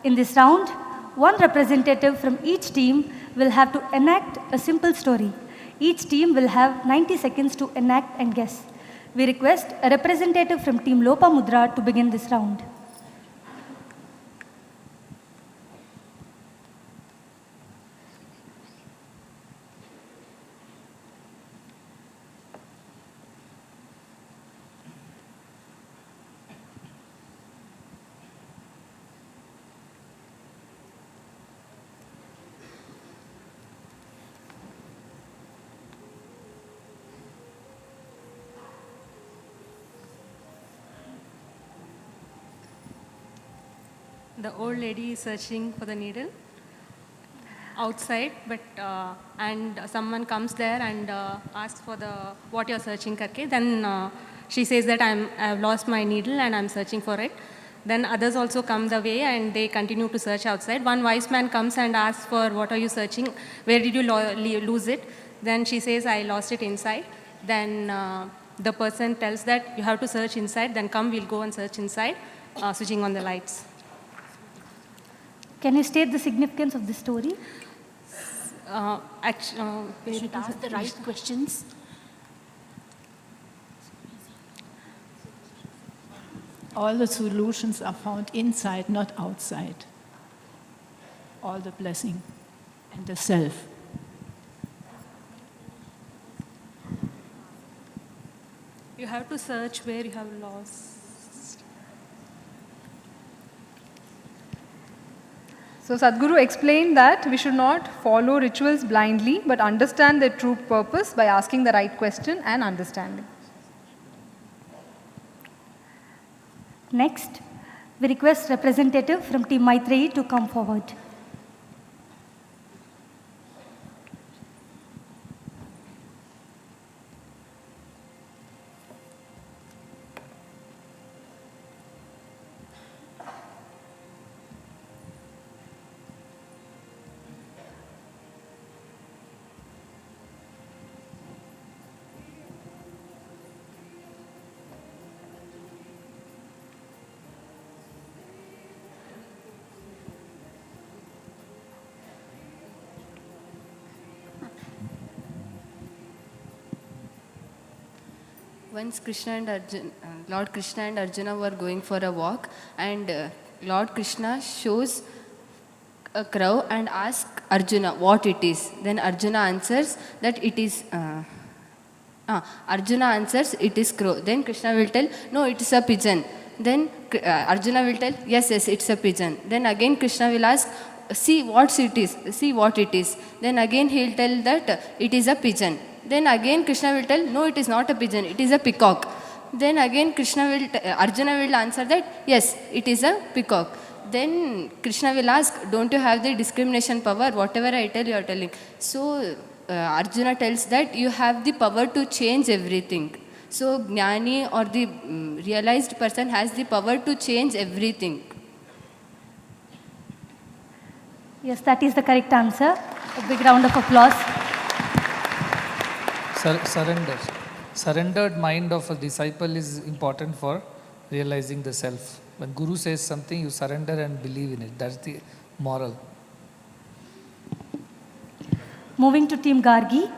In this round, one representative from each team will have to enact a simple story. Each team will have 90 seconds to enact and guess. We request a representative from Team Lopamudra to begin this round.
The old lady is searching for the needle outside, but and someone comes there and asks for the what you're searching karke. Then she says that I've lost my needle and I'm searching for it. Then others also come the way and they continue to search outside. One wise man comes and asks for, what are you searching? Where did you lose it? Then she says, I lost it inside. Then the person tells that you have to search inside. Then come, we'll go and search inside, switching on the lights.
Can you state the significance of this story?
You should ask the right questions.
All the solutions are found inside, not outside. All the blessing and the self.
You have to search where you have lost.
So Sadhguru explained that we should not follow rituals blindly, but understand their true purpose by asking the right question and understanding.
Next, we request representative from Team Maitreyi to come forward.
Once Lord Krishna and Arjuna were going for a walk, and Lord Krishna shows a crow and asks Arjuna what it is. Then Arjuna answers that it is crow. Then Krishna will tell, no, it is a pigeon. Then Arjuna will tell, yes, it's a pigeon. Then again Krishna will ask, see what it is. Then again he will tell that it is a pigeon. Then again Krishna will tell, no, it is not a pigeon, it is a peacock. Then again Arjuna will answer that, yes, it is a peacock. Then Krishna will ask, don't you have the discrimination power? Whatever I tell, you are telling. So Arjuna tells that you have the power to change everything. So Jnani or the realized person has the power to change everything.
Yes, that is the correct answer. A big round of applause.
Surrendered mind of a disciple is important for realizing the self. When Guru says something, you surrender and believe in it. That's the moral.
Moving to Team Gargi.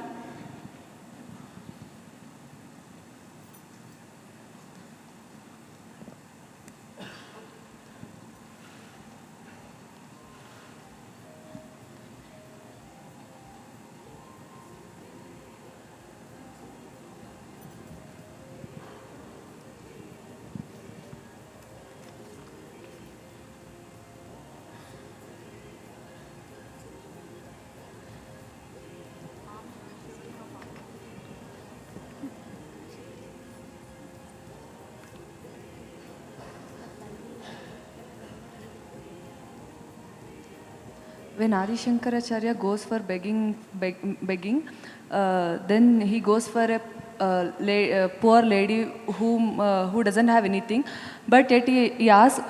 When Adi Shankaracharya goes for begging, then he goes for a poor lady who doesn't have anything, but yet he asks,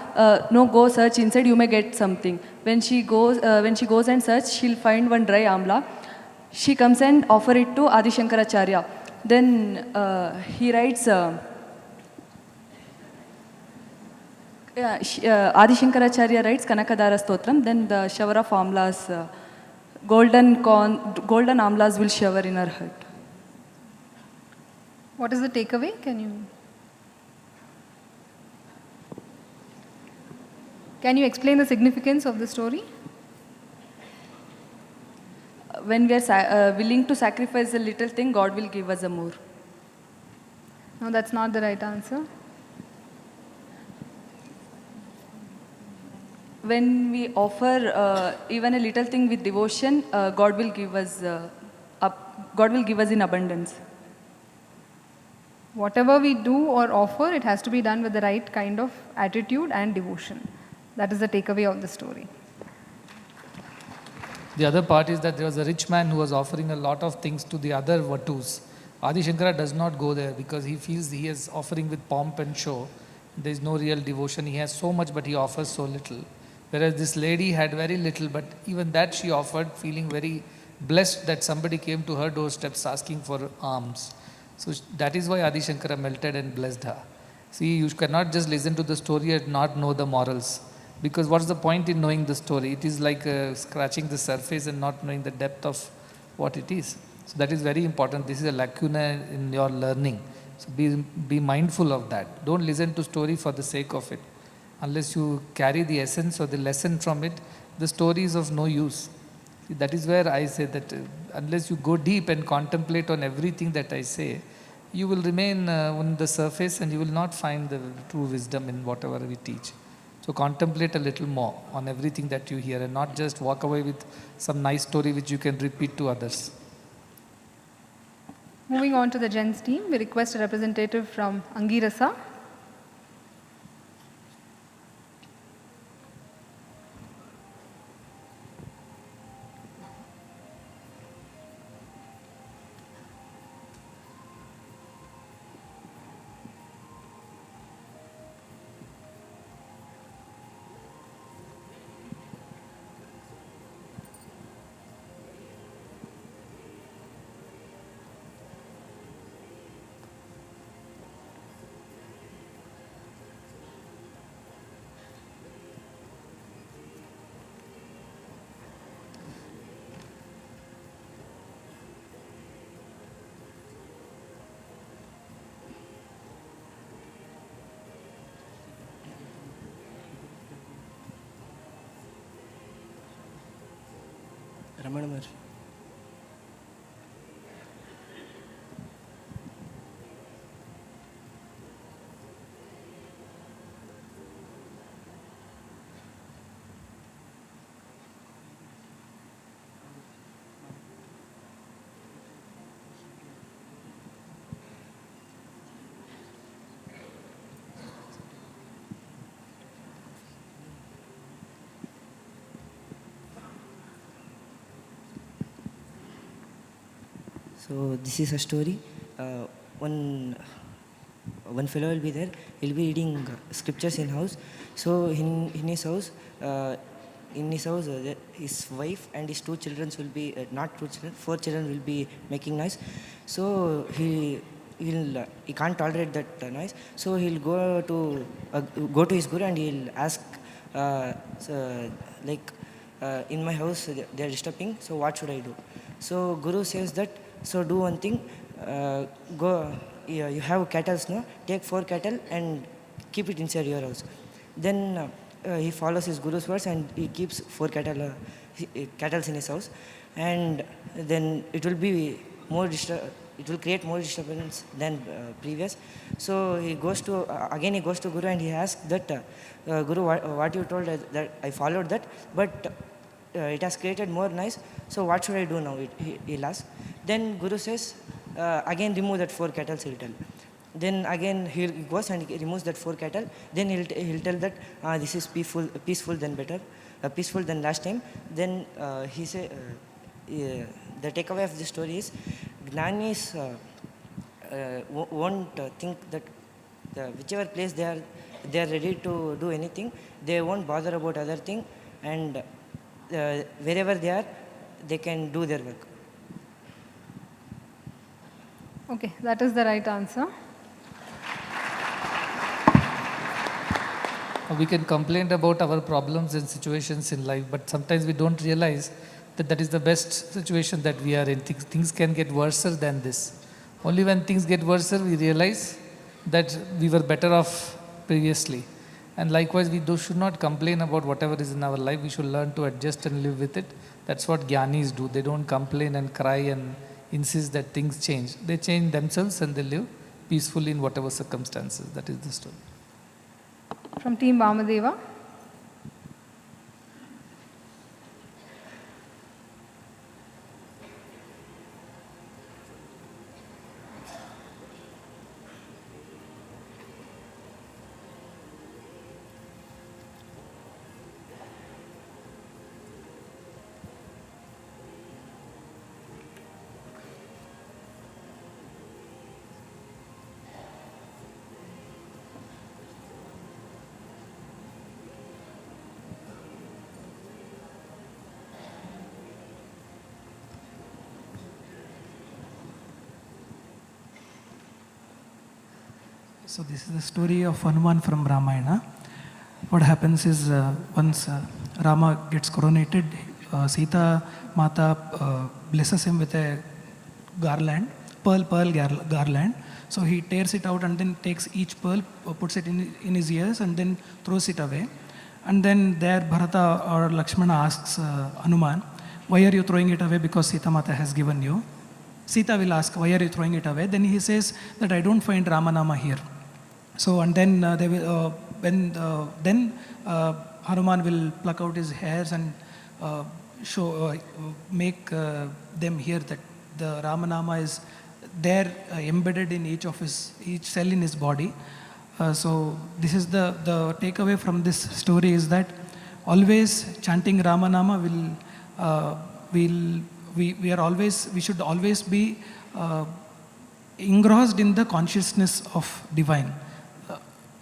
no, go search inside, you may get something. When she goes and search, she'll find one dry amla. She comes and offer it to Adi Shankaracharya. Then he writes, Adi Shankaracharya writes Kanakadara Stotram, then the shower of amlas, golden amlas will shower in her heart.
What is the takeaway? Can you explain the significance of the story?
When we are willing to sacrifice a little thing, God will give us a more.
No, that's not the right answer.
When we offer even a little thing with devotion, God will give us in abundance.
Whatever we do or offer, it has to be done with the right kind of attitude and devotion. That is the takeaway of the story.
The other part is that there was a rich man who was offering a lot of things to the other Vatus. Adi Shankara does not go there because he feels he is offering with pomp and show. There is no real devotion. He has so much, but he offers so little. Whereas this lady had very little, but even that she offered, feeling very blessed that somebody came to her doorsteps asking for alms. So that is why Adi Shankara melted and blessed her. See, you cannot just listen to the story and not know the morals. Because what's the point in knowing the story? It is like scratching the surface and not knowing the depth of what it is. So that is very important. This is a lacuna in your learning. So be mindful of that. Don't listen to story for the sake of it. Unless you carry the essence or the lesson from it, the story is of no use. See, that is where I say that unless you go deep and contemplate on everything that I say, you will remain on the surface and you will not find the true wisdom in whatever we teach. So contemplate a little more on everything that you hear and not just walk away with some nice story which you can repeat to others.
Moving on to the Gents team, we request a representative from Angirasa.
Ramana Maharshi.
So this is a story. One fellow will be there. He'll be reading scriptures in house. So in his house, his wife and his two children will be not two children, 4 children will be making noise. So he can't tolerate that noise. So he'll go to his guru and he'll ask, in my house they are disturbing. So what should I do? So guru says that. So do one thing, you have cattle, no? Take 4 cattle and keep it inside your house. Then he follows his guru's words and he keeps 4 cattle in his house. And then it will create more disturbance than previous. So he goes to Guru and he asks that, Guru, what you told that I followed that, but it has created more noise. So what should I do now? He'll ask. Then Guru says, again remove that 4 cattle, he'll tell. Then again he goes and he removes that 4 cattle. Then he'll tell that this is peaceful than better, peaceful than last time. Then he say, the takeaway of this story is, Jnanis won't think that whichever place they are ready to do anything. They won't bother about other thing, and wherever they are, they can do their work.
Okay, that is the right answer.
We can complain about our problems and situations in life, but sometimes we don't realize that that is the best situation that we are in. Things can get worse than this. Only when things get worse, we realize that we were better off previously. And likewise, we should not complain about whatever is in our life. We should learn to adjust and live with it. That's what Gyanis do. They don't complain and cry and insist that things change. They change themselves and they live peacefully in whatever circumstances. That is the story.
From Team Vamadeva.
So this is the story of Hanuman from Ramayana. What happens is once Rama gets coronated, Sita Mata blesses him with a garland, pearl garland. So he tears it out and then takes each pearl, puts it in his ears and then throws it away. And then there Bharata or Lakshmana asks Hanuman, why are you throwing it away? Because Sita Mata has given you. Sita will ask, why are you throwing it away? Then he says that I don't find Ramanama here. So and then they will, Hanuman will pluck out his hairs and make them hear that the Ramanama is there embedded in each cell in his body. So this is the takeaway from this story is that always chanting Ramanama we should always be engrossed in the consciousness of divine.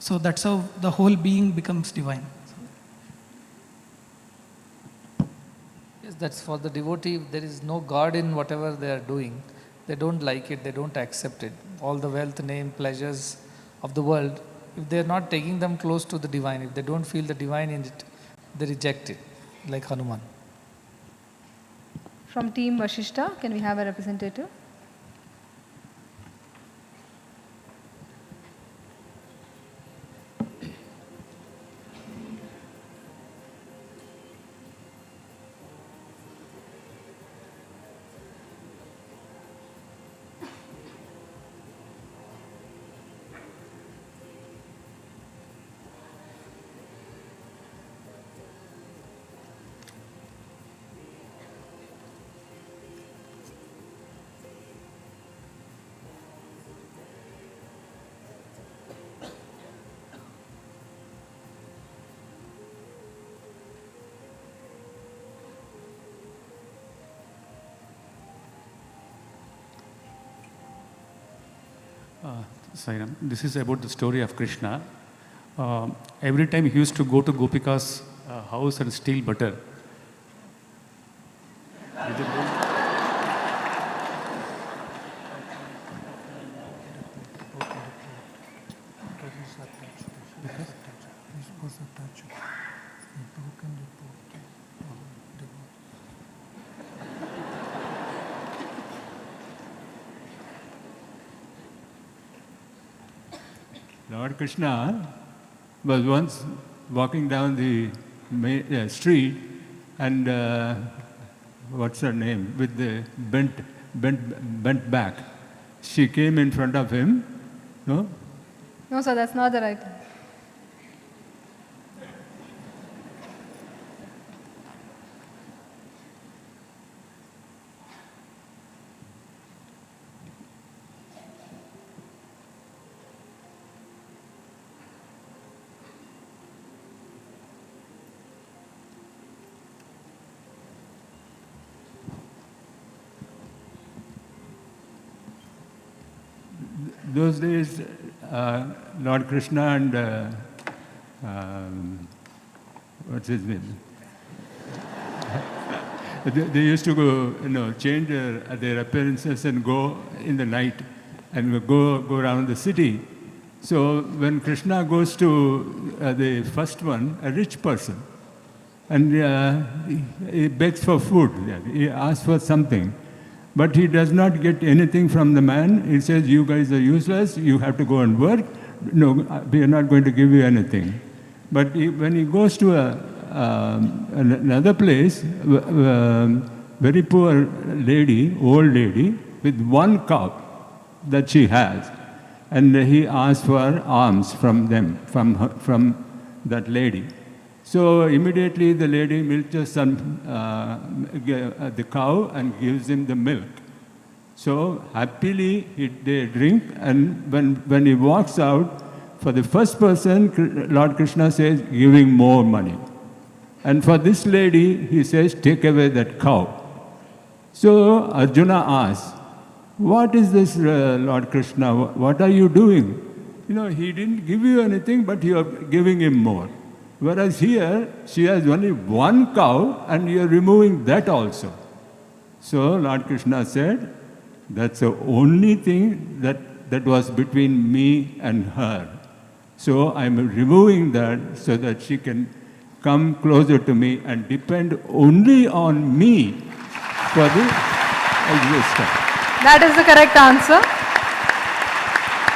So that's how the whole being becomes divine.
Yes, that's for the devotee. If there is no God in whatever they are doing, they don't like it, they don't accept it. All the wealth, name, pleasures of the world, if they are not taking them close to the divine, if they don't feel the divine in it, they reject it, like Hanuman.
From Team Vashishta, can we have a representative?
Sairam, this is about the story of Krishna. Every time he used to go to Gopika's house and steal butter. Lord Krishna was once walking down the street and what's her name, with the bent back. She came in front of him. No?
No, sir, that's not the right.
Those days, Lord Krishna and what's his name? They used to go, change their appearances and go in the night and go around the city. So when Krishna goes to the first one, a rich person, and he begs for food, he asks for something. But he does not get anything from the man. He says, you guys are useless, you have to go and work. No, we are not going to give you anything. But when he goes to another place, very poor lady, old lady, with one cow that she has, and he asks for alms from them, from that lady. So immediately the lady milks the cow and gives him the milk. So happily they drink, and when he walks out, for the first person, Lord Krishna says, giving more money. And for this lady, he says, take away that cow. So Arjuna asks, what is this, Lord Krishna? What are you doing? He didn't give you anything, but you are giving him more. Whereas here, she has only one cow and you are removing that also. So Lord Krishna said, that's the only thing that that was between me and her. So I'm removing that so that she can come closer to me and depend only on me for the existence.
That is the correct answer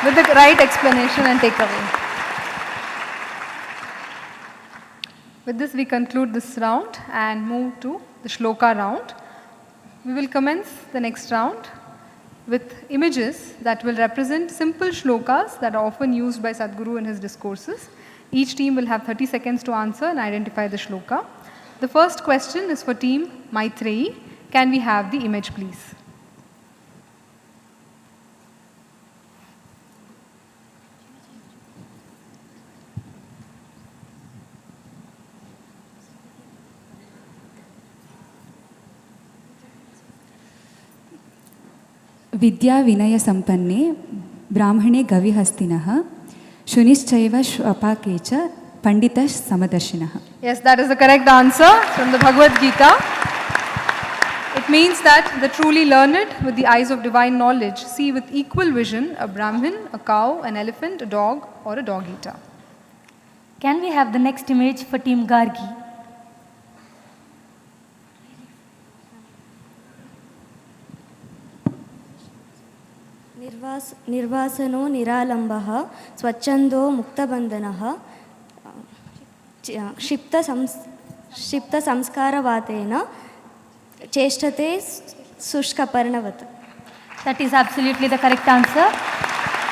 with the right explanation and takeaway. With this, we conclude this round and move to the Shloka round. We will commence the next round with images that will represent simple shlokas that are often used by Sadhguru in his discourses. Each team will have 30 seconds to answer and identify the shloka. The first question is for team Maitreyi. Can we have the image, please?
विद्या विनय संपन्ने ब्राह्मणे गविहस्तिनः शुनिश्चैव श्वपाके च पंडितः समदर्शिनः.
Yes, that is the correct answer from the Bhagavad Gita. It means that the truly learned with the eyes of divine knowledge see with equal vision a Brahmin, a cow, an elephant, a dog or a dog eater.
Can we have the next image for team Gargi?
निर्वासनो निरालम्बः स्वच्छन्दो मुक्तबन्धनः क्षिप्तसंस्कारवातेन चेष्टते शुष्कपर्णवत्.
That is absolutely the correct answer.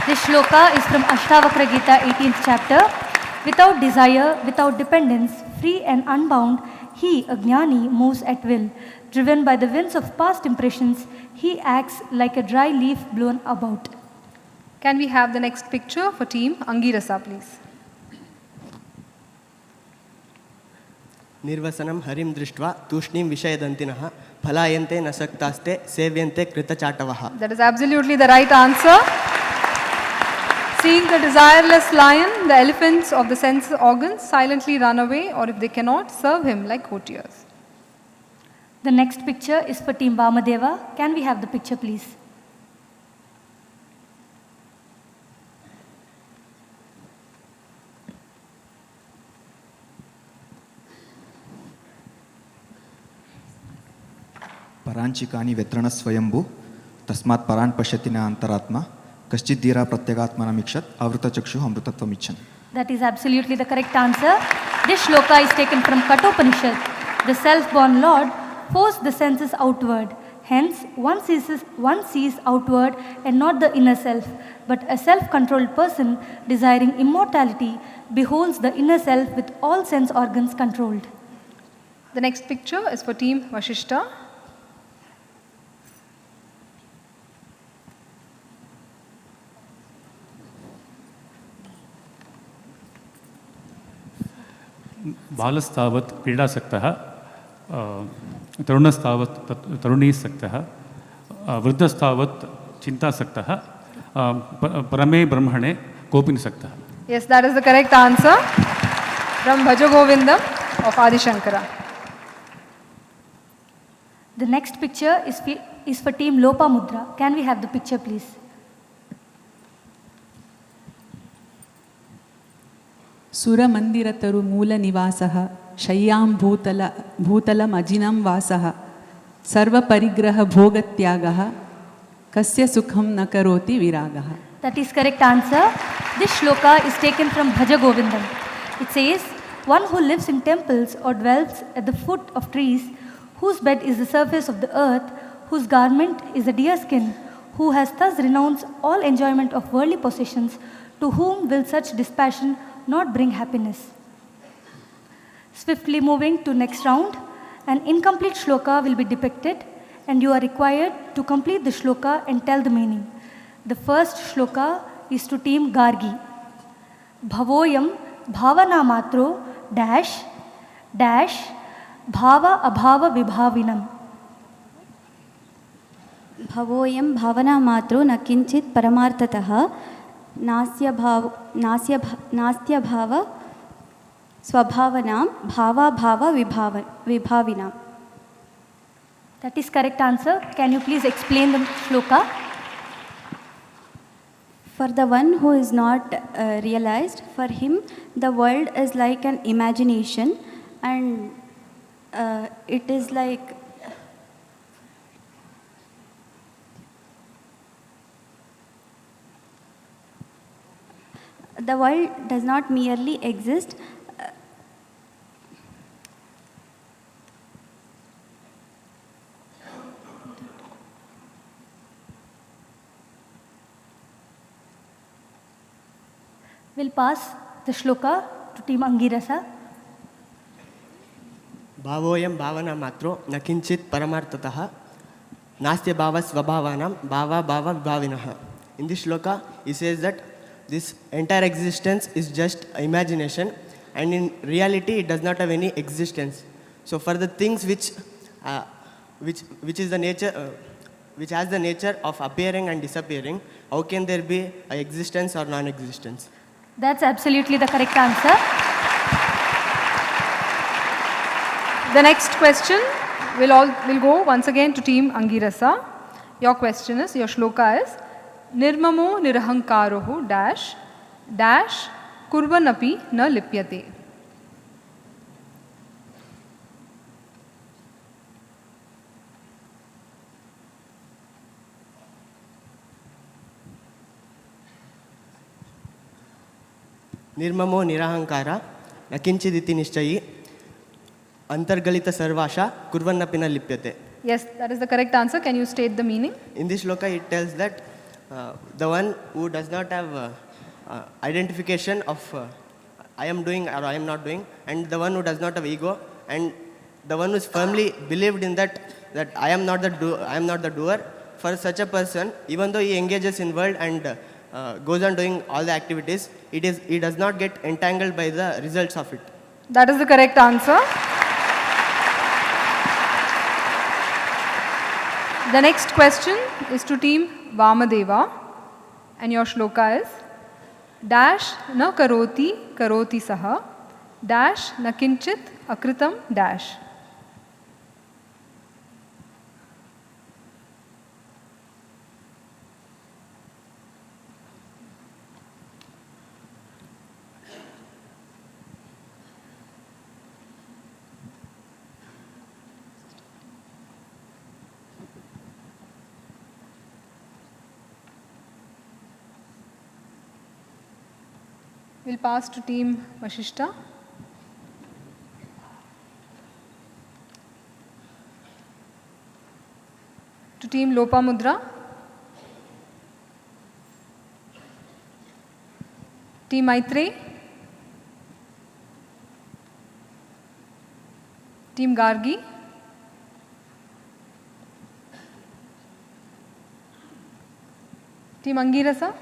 This shloka is from Ashtavakra Gita, 18th chapter. Without desire, without dependence, free and unbound, he, a jnani, moves at will. Driven by the winds of past impressions, he acts like a dry leaf blown about.
Can we have the next picture for team Angirasa, please?
निर्वसनं हरिं दृष्ट्वा तूष्णीं विषयदन्तिनः फलायन्ते न शक्तास्ते सेव्यन्ते कृतचाटवः.
That is absolutely the right answer. Seeing the desireless lion, the elephants of the sense organs silently run away, or if they cannot, serve him like courtiers.
The next picture is for team Vamadeva. Can we have the picture, please?
परांचिकानि व्यत्रण स्वयंभू तस्मात् परान् पश्यति न अंतरात्मा कश्चित् धीरा प्रत्यगात्मनमीक्षत् आवृतचक्षुः अमृतत्वमिच्छन्.
That is absolutely the correct answer. This shloka is taken from Kathopanishad. The self-born Lord forced the senses outward. Hence, one sees outward and not the inner self. But a self-controlled person desiring immortality beholds the inner self with all sense organs controlled.
The next picture is for team Vashishta.
बालस्तावत् क्रीडासक्तः तरुणस्तावत् तरुणीसक्तः वृद्धस्तावत् चिन्तासक्तः परमे ब्रह्मणे कोपिनिसक्तः.
Yes, that is the correct answer from Bhajagovindam of Adi Shankara.
The next picture is for team Lopamudra. Can we have the picture, please?
सुरमन्दिरतरुमूलनिवासः शय्यां भूतलमजिनं वासः सर्वपरिग्रहभोगत्यागः कस्य सुखं न करोति विरागः.
That is correct answer. This shloka is taken from Bhaja Govindam. It says, one who lives in temples or dwells at the foot of trees, whose bed is the surface of the earth, whose garment is a deer skin, who has thus renounced all enjoyment of worldly possessions, to whom will such dispassion not bring happiness. Swiftly moving to next round, an incomplete shloka will be depicted and you are required to complete the shloka and tell the meaning. The first shloka is to team Gargi. Bhavoyam bhavana matro dash dash bhava abhava vibhavinam.
भवोयं भावना मात्रो न किंचित परमार्थतः नास्यभाव स्वभावनां भावाभाव विभाविनां.
That is correct answer. Can you please explain the shloka?
For the one who is not realized, for him the world is like an imagination, and it is like the world does not merely exist.
We'll pass the shloka to Team Angirasa.
भावोऽयं भावना मात्रो न किञ्चित् परमार्थतः नास्त्य भाव स्वभावानां भावा भाव विभाविनः. In this shloka, he says that this entire existence is just imagination, and in reality, it does not have any existence. So, for the things which is the nature, which has the nature of appearing and disappearing, how can there be a existence or non-existence?
That's absolutely the correct answer.
The next question will go once again to Team Angirasa. Your question is, your shloka is, Nirmamo nirahankarohu dash dash kurvanapi na lipyate.
Nirmamo nirahankara न किञ्चिदिति निश्चयी अंतर्गलित सर्वाशा kurvannapi na lipyate.
Yes, that is the correct answer. Can you state the meaning?
In this shloka, it tells that the one who does not have identification of I am doing or I am not doing, and the one who does not have ego, and the one who is firmly believed in that I am not the doer. For such a person, even though he engages in world and goes on doing all the activities, he does not get entangled by the results of it.
That is the correct answer. The next question is to Team Vamadeva, and your shloka is, dash na karoti karoti saha dash na kinchit akritam dash. We'll pass to Team Vashishta. To Team Lopamudra. Team Maitrey. Team Gargi. Team Angirasa.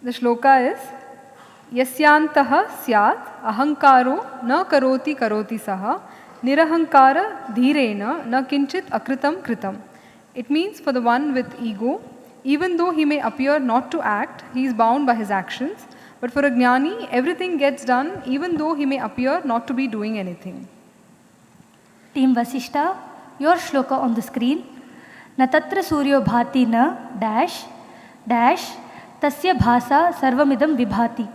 The shloka is, Yasyantaha syat ahankaro na karoti karoti saha nirahankara dhirena na kinchit akritam kritam. It means for the one with ego, even though he may appear not to act, he is bound by his actions. But for a jnani, everything gets done even though he may appear not to be doing anything.
Team Vasishta, your shloka on the screen. Na tatra suryo bhati na dash dash tasya bhasa sarvamidam vibhati.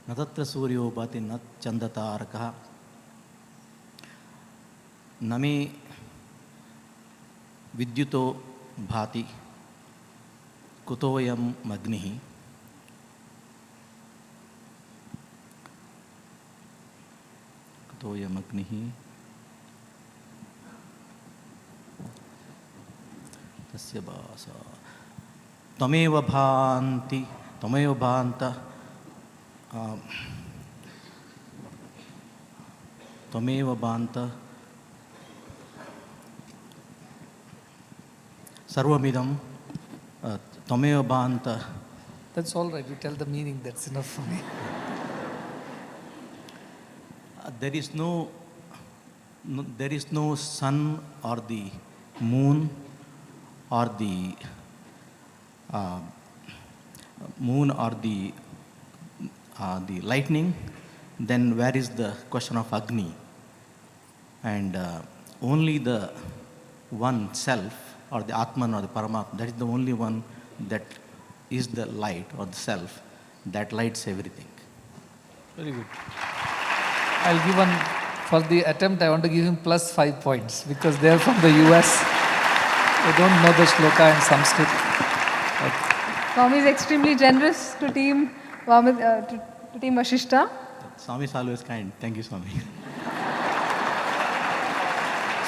न तत्र सूर्यो भाति न चंदतारकः न मे विद्युतो भाति कुतोऽयम् अग्निः तस्य भासा त्वमेव भान्ति त्वमेव भान्त त्वमेव भान्त सर्वमिदं त्वमेव भान्त.
That's all right. You tell the meaning. That's enough for me.
There is no sun or the moon or the lightning. Then where is the question of Agni? And only the one self, or the Atman or the Paramatma, that is the only one that is the light or the self that lights everything.
Very good. I'll give one, for the attempt, I want to give him plus 5 points because they are from the US. They don't know the shloka and Sanskrit.
Swami is extremely generous to team Vashishta.
Swami is always kind. Thank you, Swami.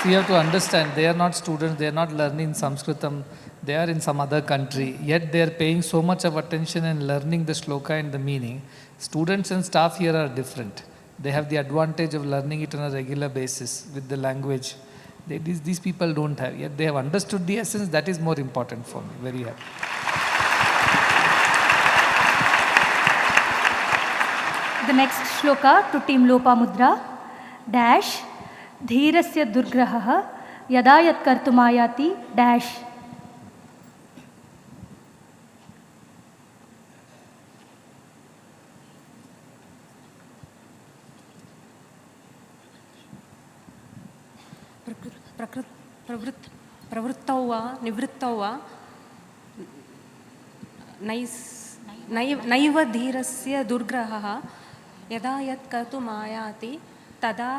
So you have to understand, they are not students, they are not learning Sanskritam, they are in some other country, yet they are paying so much of attention and learning the shloka and the meaning. Students and staff here are different. They have the advantage of learning it on a regular basis with the language. These people don't have, yet they have understood the essence. That is more important for me. Very happy.
The next shloka to team Lopamudra. Dash. Dhirasya durgraha yada yat kartumayati dash.
प्रवृत्तौ वा निवृत्तौ वा नैव धीरस्य दुर्ग्रहः यदा यत् कर्तुम् आयाति तदा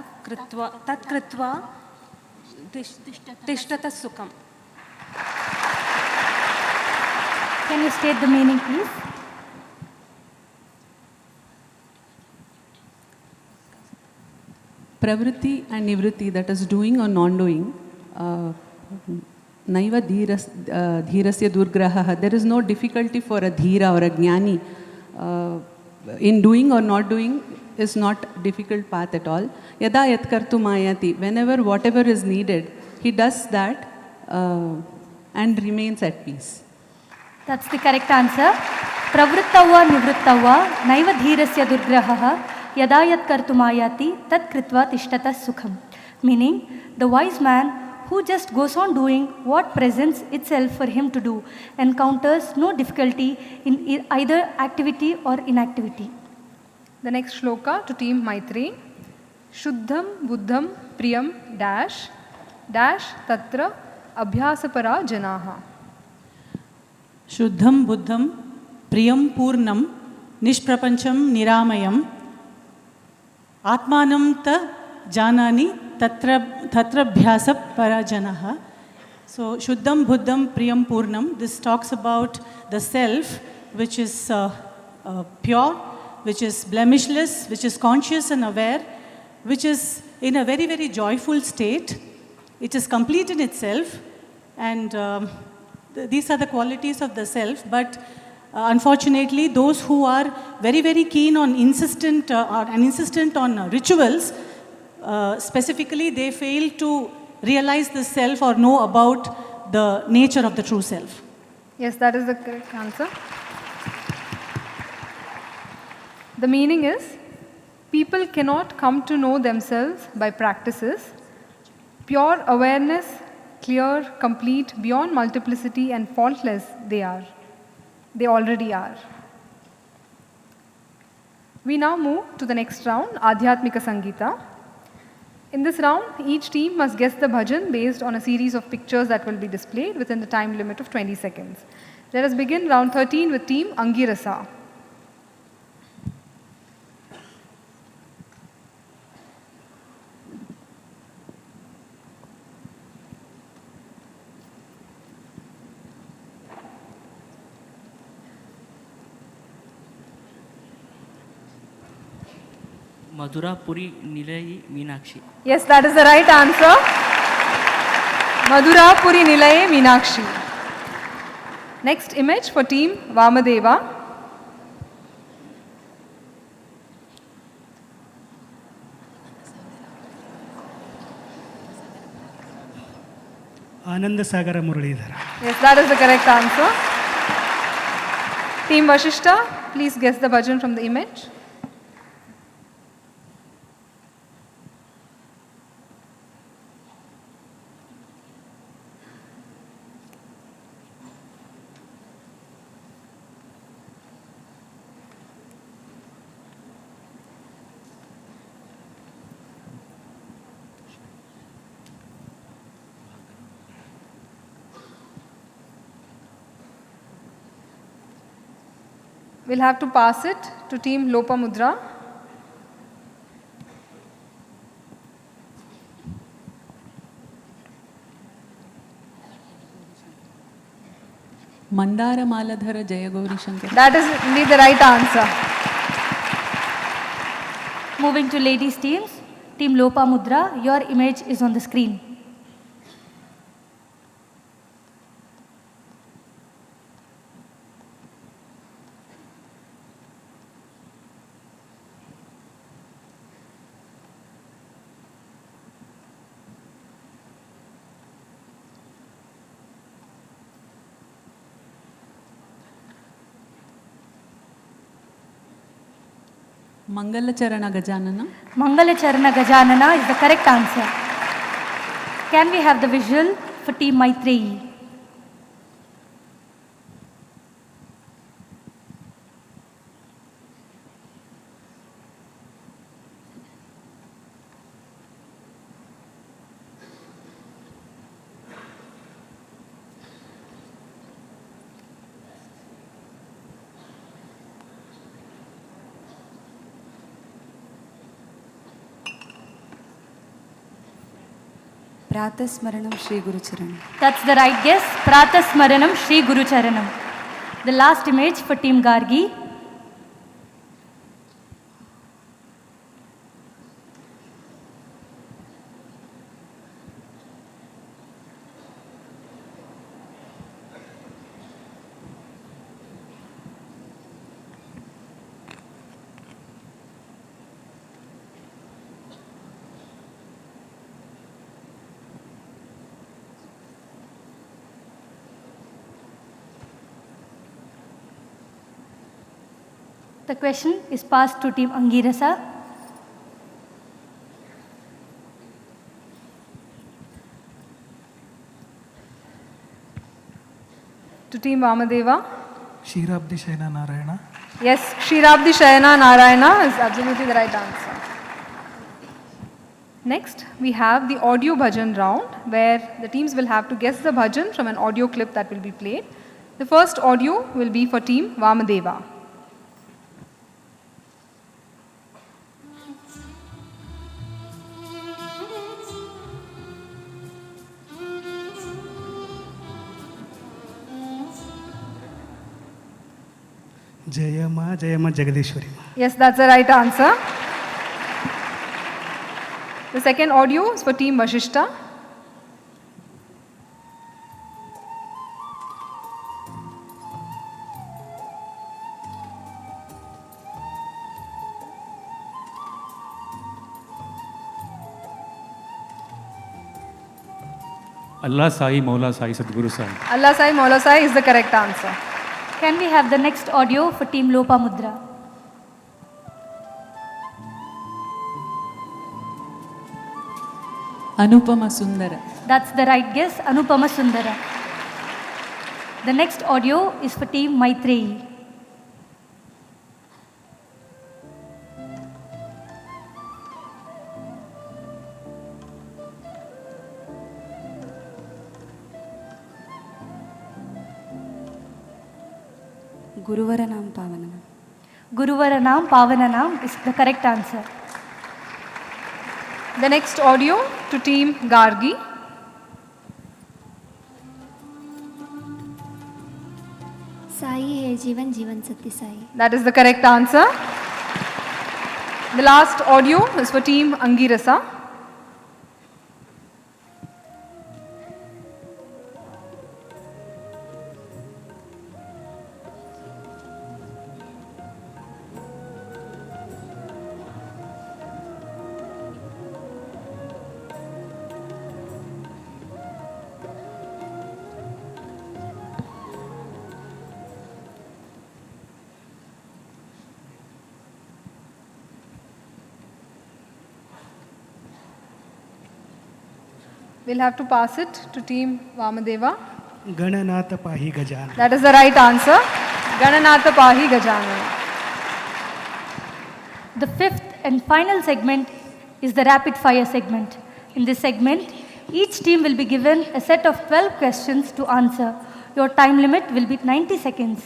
तत् कृत्वा तिष्ठतः सुखम्.
Can you state the meaning, please?
Pravritti and nivritti, that is doing or non-doing, naiva dhirasya durgraha, there is no difficulty for a dhira or a jnani. In doing or not doing is not difficult path at all. Yada yat kartum ayati, whenever whatever is needed, he does that and remains at peace.
That's the correct answer. Pravrittava nivrittava naiva dhirasya durgraha yada yat kartumayati tat kritva tishtata sukham. Meaning, the wise man who just goes on doing what presents itself for him to do encounters no difficulty in either activity or inactivity.
The next shloka to team Maitri. Shuddham buddham priyam dash dash tatra abhyasapara janaha.
Shuddham buddham priyam purnam nishprapancham niramayam atmanam ta janani tatrabhyasa parajanaha. So Shuddham buddham priyam purnam, this talks about the self which is pure, which is blemishless, which is conscious and aware, which is in a very, very joyful state. It is complete in itself, and these are the qualities of the self. But unfortunately, those who are very, very keen on insistent on rituals, specifically, they fail to realize the self or know about the nature of the true self.
Yes, that is the correct answer. The meaning is, people cannot come to know themselves by practices. Pure awareness, clear, complete, beyond multiplicity and faultless they are. They already are. We now move to the next round, Adhyatmika Sangita. In this round, each team must guess the bhajan based on a series of pictures that will be displayed within the time limit of 20 seconds. Let us begin round 13 with team Angirasa.
Madhurapuri Nilayi Meenakshi.
Yes, that is the right answer. Madhurapuri Nilaye Meenakshi. Next image for team Vamadeva.
Anandasagara Muralidhara.
Yes, that is the correct answer. Team Vashishta, please guess the bhajan from the image. We'll have to pass it to team Lopamudra.
Mandara Maladhara Jaya Gauri Shankar.
That is indeed the right answer.
Moving to ladies teams, team Lopamudra, your image is on the screen.
Mangalacharana Gajanana.
Mangalacharana Gajanana is the correct answer. Can we have the visual for team Maitreyi?
Pratasmaranam Shri Guru Charanam.
That's the right guess. Pratasmaranam Shri Guru Charanam. The last image for team Gargi. The question is passed to team Angirasa.
To team Vamadeva.
Shirabdi Shaina Narayana.
Yes, Shirabdi Shayana Narayana is absolutely the right answer. Next, we have the audio bhajan round, where the teams will have to guess the bhajan from an audio clip that will be played. The first audio will be for team Vamadeva.
Jayama Jagadishwari.
Yes, that's the right answer. The second audio is for team Vashishta.
Allah Sai, Maula Sai, Sadguru Sai.
Allah Sai, Maula Sai is the correct answer.
Can we have the next audio for team Lopamudra?
Anupama Sundara.
That's the right guess, Anupama Sundara. The next audio is for team Maitreyi.
Guruvaranam Pavanam.
Guruvaranam Pavananam is the correct answer.
The next audio to team Gargi.
Sai hai Jivan Jivan Sathya Sai.
That is the correct answer. The last audio is for team Angirasa. We'll have to pass it to team Vamadeva.
Gananatha Pahi Gajana.
That is the right answer. Gananatha Pahi Gajana.
The fifth and final segment is the rapid fire segment. In this segment, each team will be given a set of 12 questions to answer. Your time limit will be 90 seconds.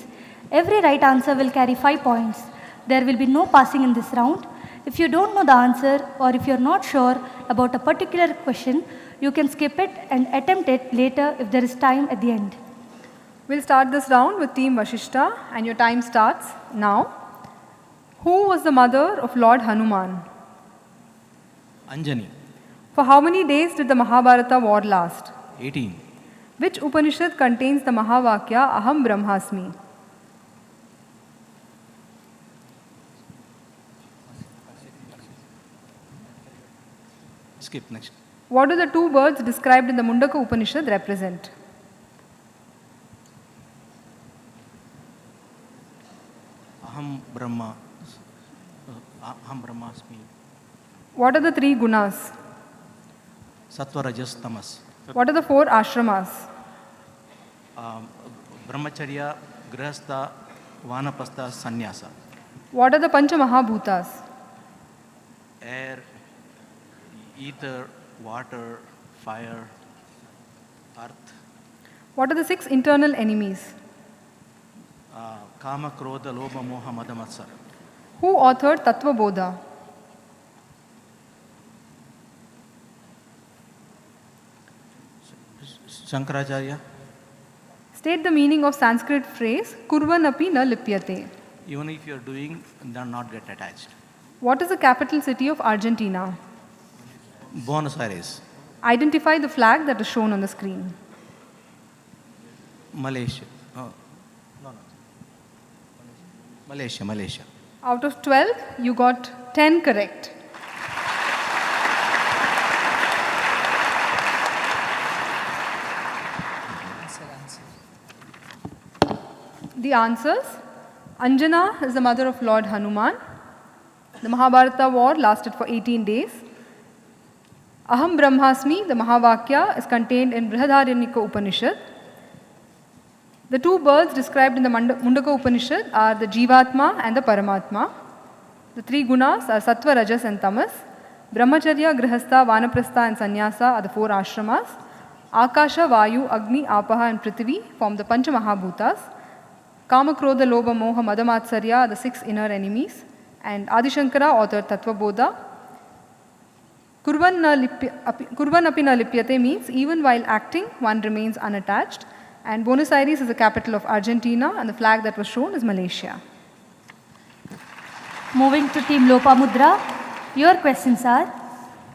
Every right answer will carry 5 points. There will be no passing in this round. If you don't know the answer or if you're not sure about a particular question, you can skip it and attempt it later if there is time at the end.
We'll start this round with Team Vashishta, and your time starts now. Who was the mother of Lord Hanuman?
Anjani,
For how many days did the Mahabharata war last?
18.
Which Upanishad contains the Mahavakya Aham Brahmasmi?
Skip next.
What do the two birds described in the Mundaka Upanishad represent?
Aham Brahmasmi.
What are the three gunas?
Sattva, Rajas, Tamas.
What are the four ashramas?
Brahmacharya, Grihastha, Vanapastha, Sannyasa.
What are the Pancha Mahabhutas?
Air, ether, water, fire, earth.
What are the 6 internal enemies?
Kama, Krodha, Lobha, Moha, Mada, Matsara.
Who authored Tattva Bodha?
Shankaracharya.
State the meaning of Sanskrit phrase Kurvanapi na lipyate.
Even if you are doing, then not get attached.
What is the capital city of Argentina?
Buenos Aires.
Identify the flag that is shown on the screen.
Malaysia. Malaysia.
Out of 12, you got 10 correct. The answers: Anjana is the mother of Lord Hanuman. The Mahabharata war lasted for 18 days. Aham Brahmasmi, the Mahavakya, is contained in Brihadaranyaka Upanishad. The two birds described in the Mundaka Upanishad are the Jivatma and the Paramatma. The three gunas are Sattva, Rajas and Tamas. Brahmacharya, Grihastha, Vanaprastha and Sannyasa are the 4 ashramas. Akasha, Vayu, Agni, Apaha and Prithvi form the Pancha Mahabhutas. Kama, Krodha, Lobha, Moha, Madamatsarya are the 6 inner enemies. And Adishankara authored Tattva Bodha. Kurvan api na lipyate means even while acting, one remains unattached. And Buenos Aires is the capital of Argentina, and the flag that was shown is Malaysia.
Moving to Team Lopamudra, your questions are: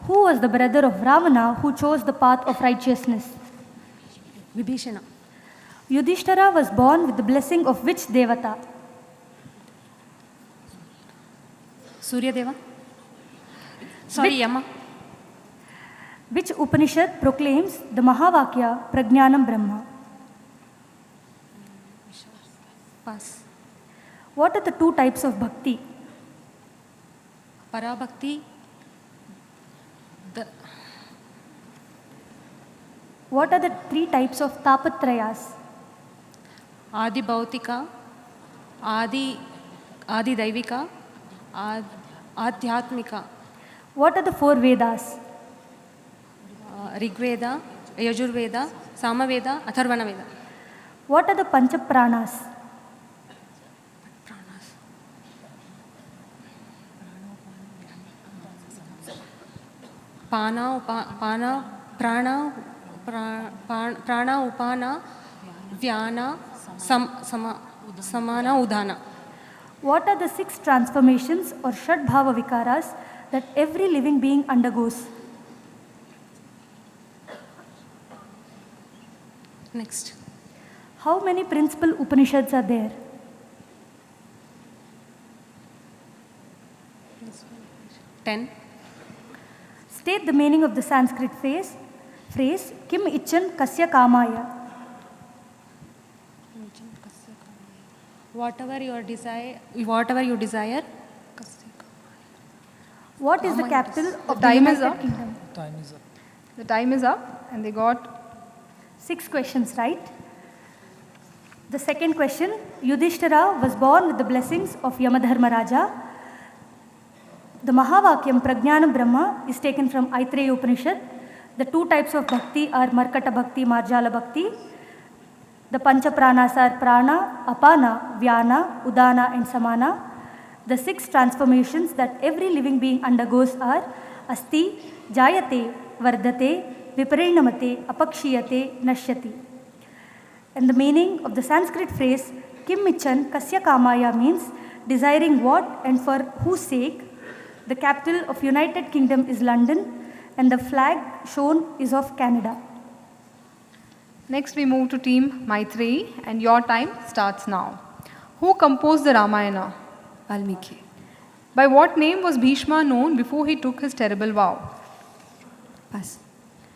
who was the brother of Ravana who chose the path of righteousness?
Vibhishana.
Yudhishthira was born with the blessing of which devata?
Surya Deva. Sorry, Yama.
Which Upanishad proclaims the Mahavakya Prajnanam Brahma?
Pass.
What are the 2 types of bhakti?
Parabhakti.
What are the 3 types of tapatrayas?
Adi Bhautika, Adi Daivika, Adhyatmika.
What are the 4 Vedas?
Rigveda, Yajurveda, Samaveda, Atharvana Veda.
What are the Pancha Pranas?
Prana, Upana, Vyana, Samana, Udana.
What are the 6 transformations or Shadbhava Vikaras that every living being undergoes?
Next.
How many principal Upanishads are there?
10.
State the meaning of the Sanskrit phrase Kim Ichan Kasya Kamaya.
Whatever you desire.
What is the capital of the
time is
United
up.
Kingdom?
Time is up.
The time is up, and they got
6 questions right. The second question: Yudhishthira was born with the blessings of Yamadharma Raja. The Mahavakyam Prajnanam Brahma is taken from Aitreya Upanishad. The 2 types of bhakti are Markata Bhakti, Marjala Bhakti. The Panchapranas are Prana, Apana, Vyana, Udana and Samana. The 6 transformations that every living being undergoes are Asti, Jayate, Vardate, Viparinamate, Apakshiyate, Nashyati. And the meaning of the Sanskrit phrase Kim Michan Kasya Kamaya means desiring what and for whose sake. The capital of United Kingdom is London and the flag shown is of Canada.
Next we move to team Maitreyi and your time starts now. Who composed the Ramayana?
Valmiki.
By what name was Bhishma known before he took his terrible vow?
Pass.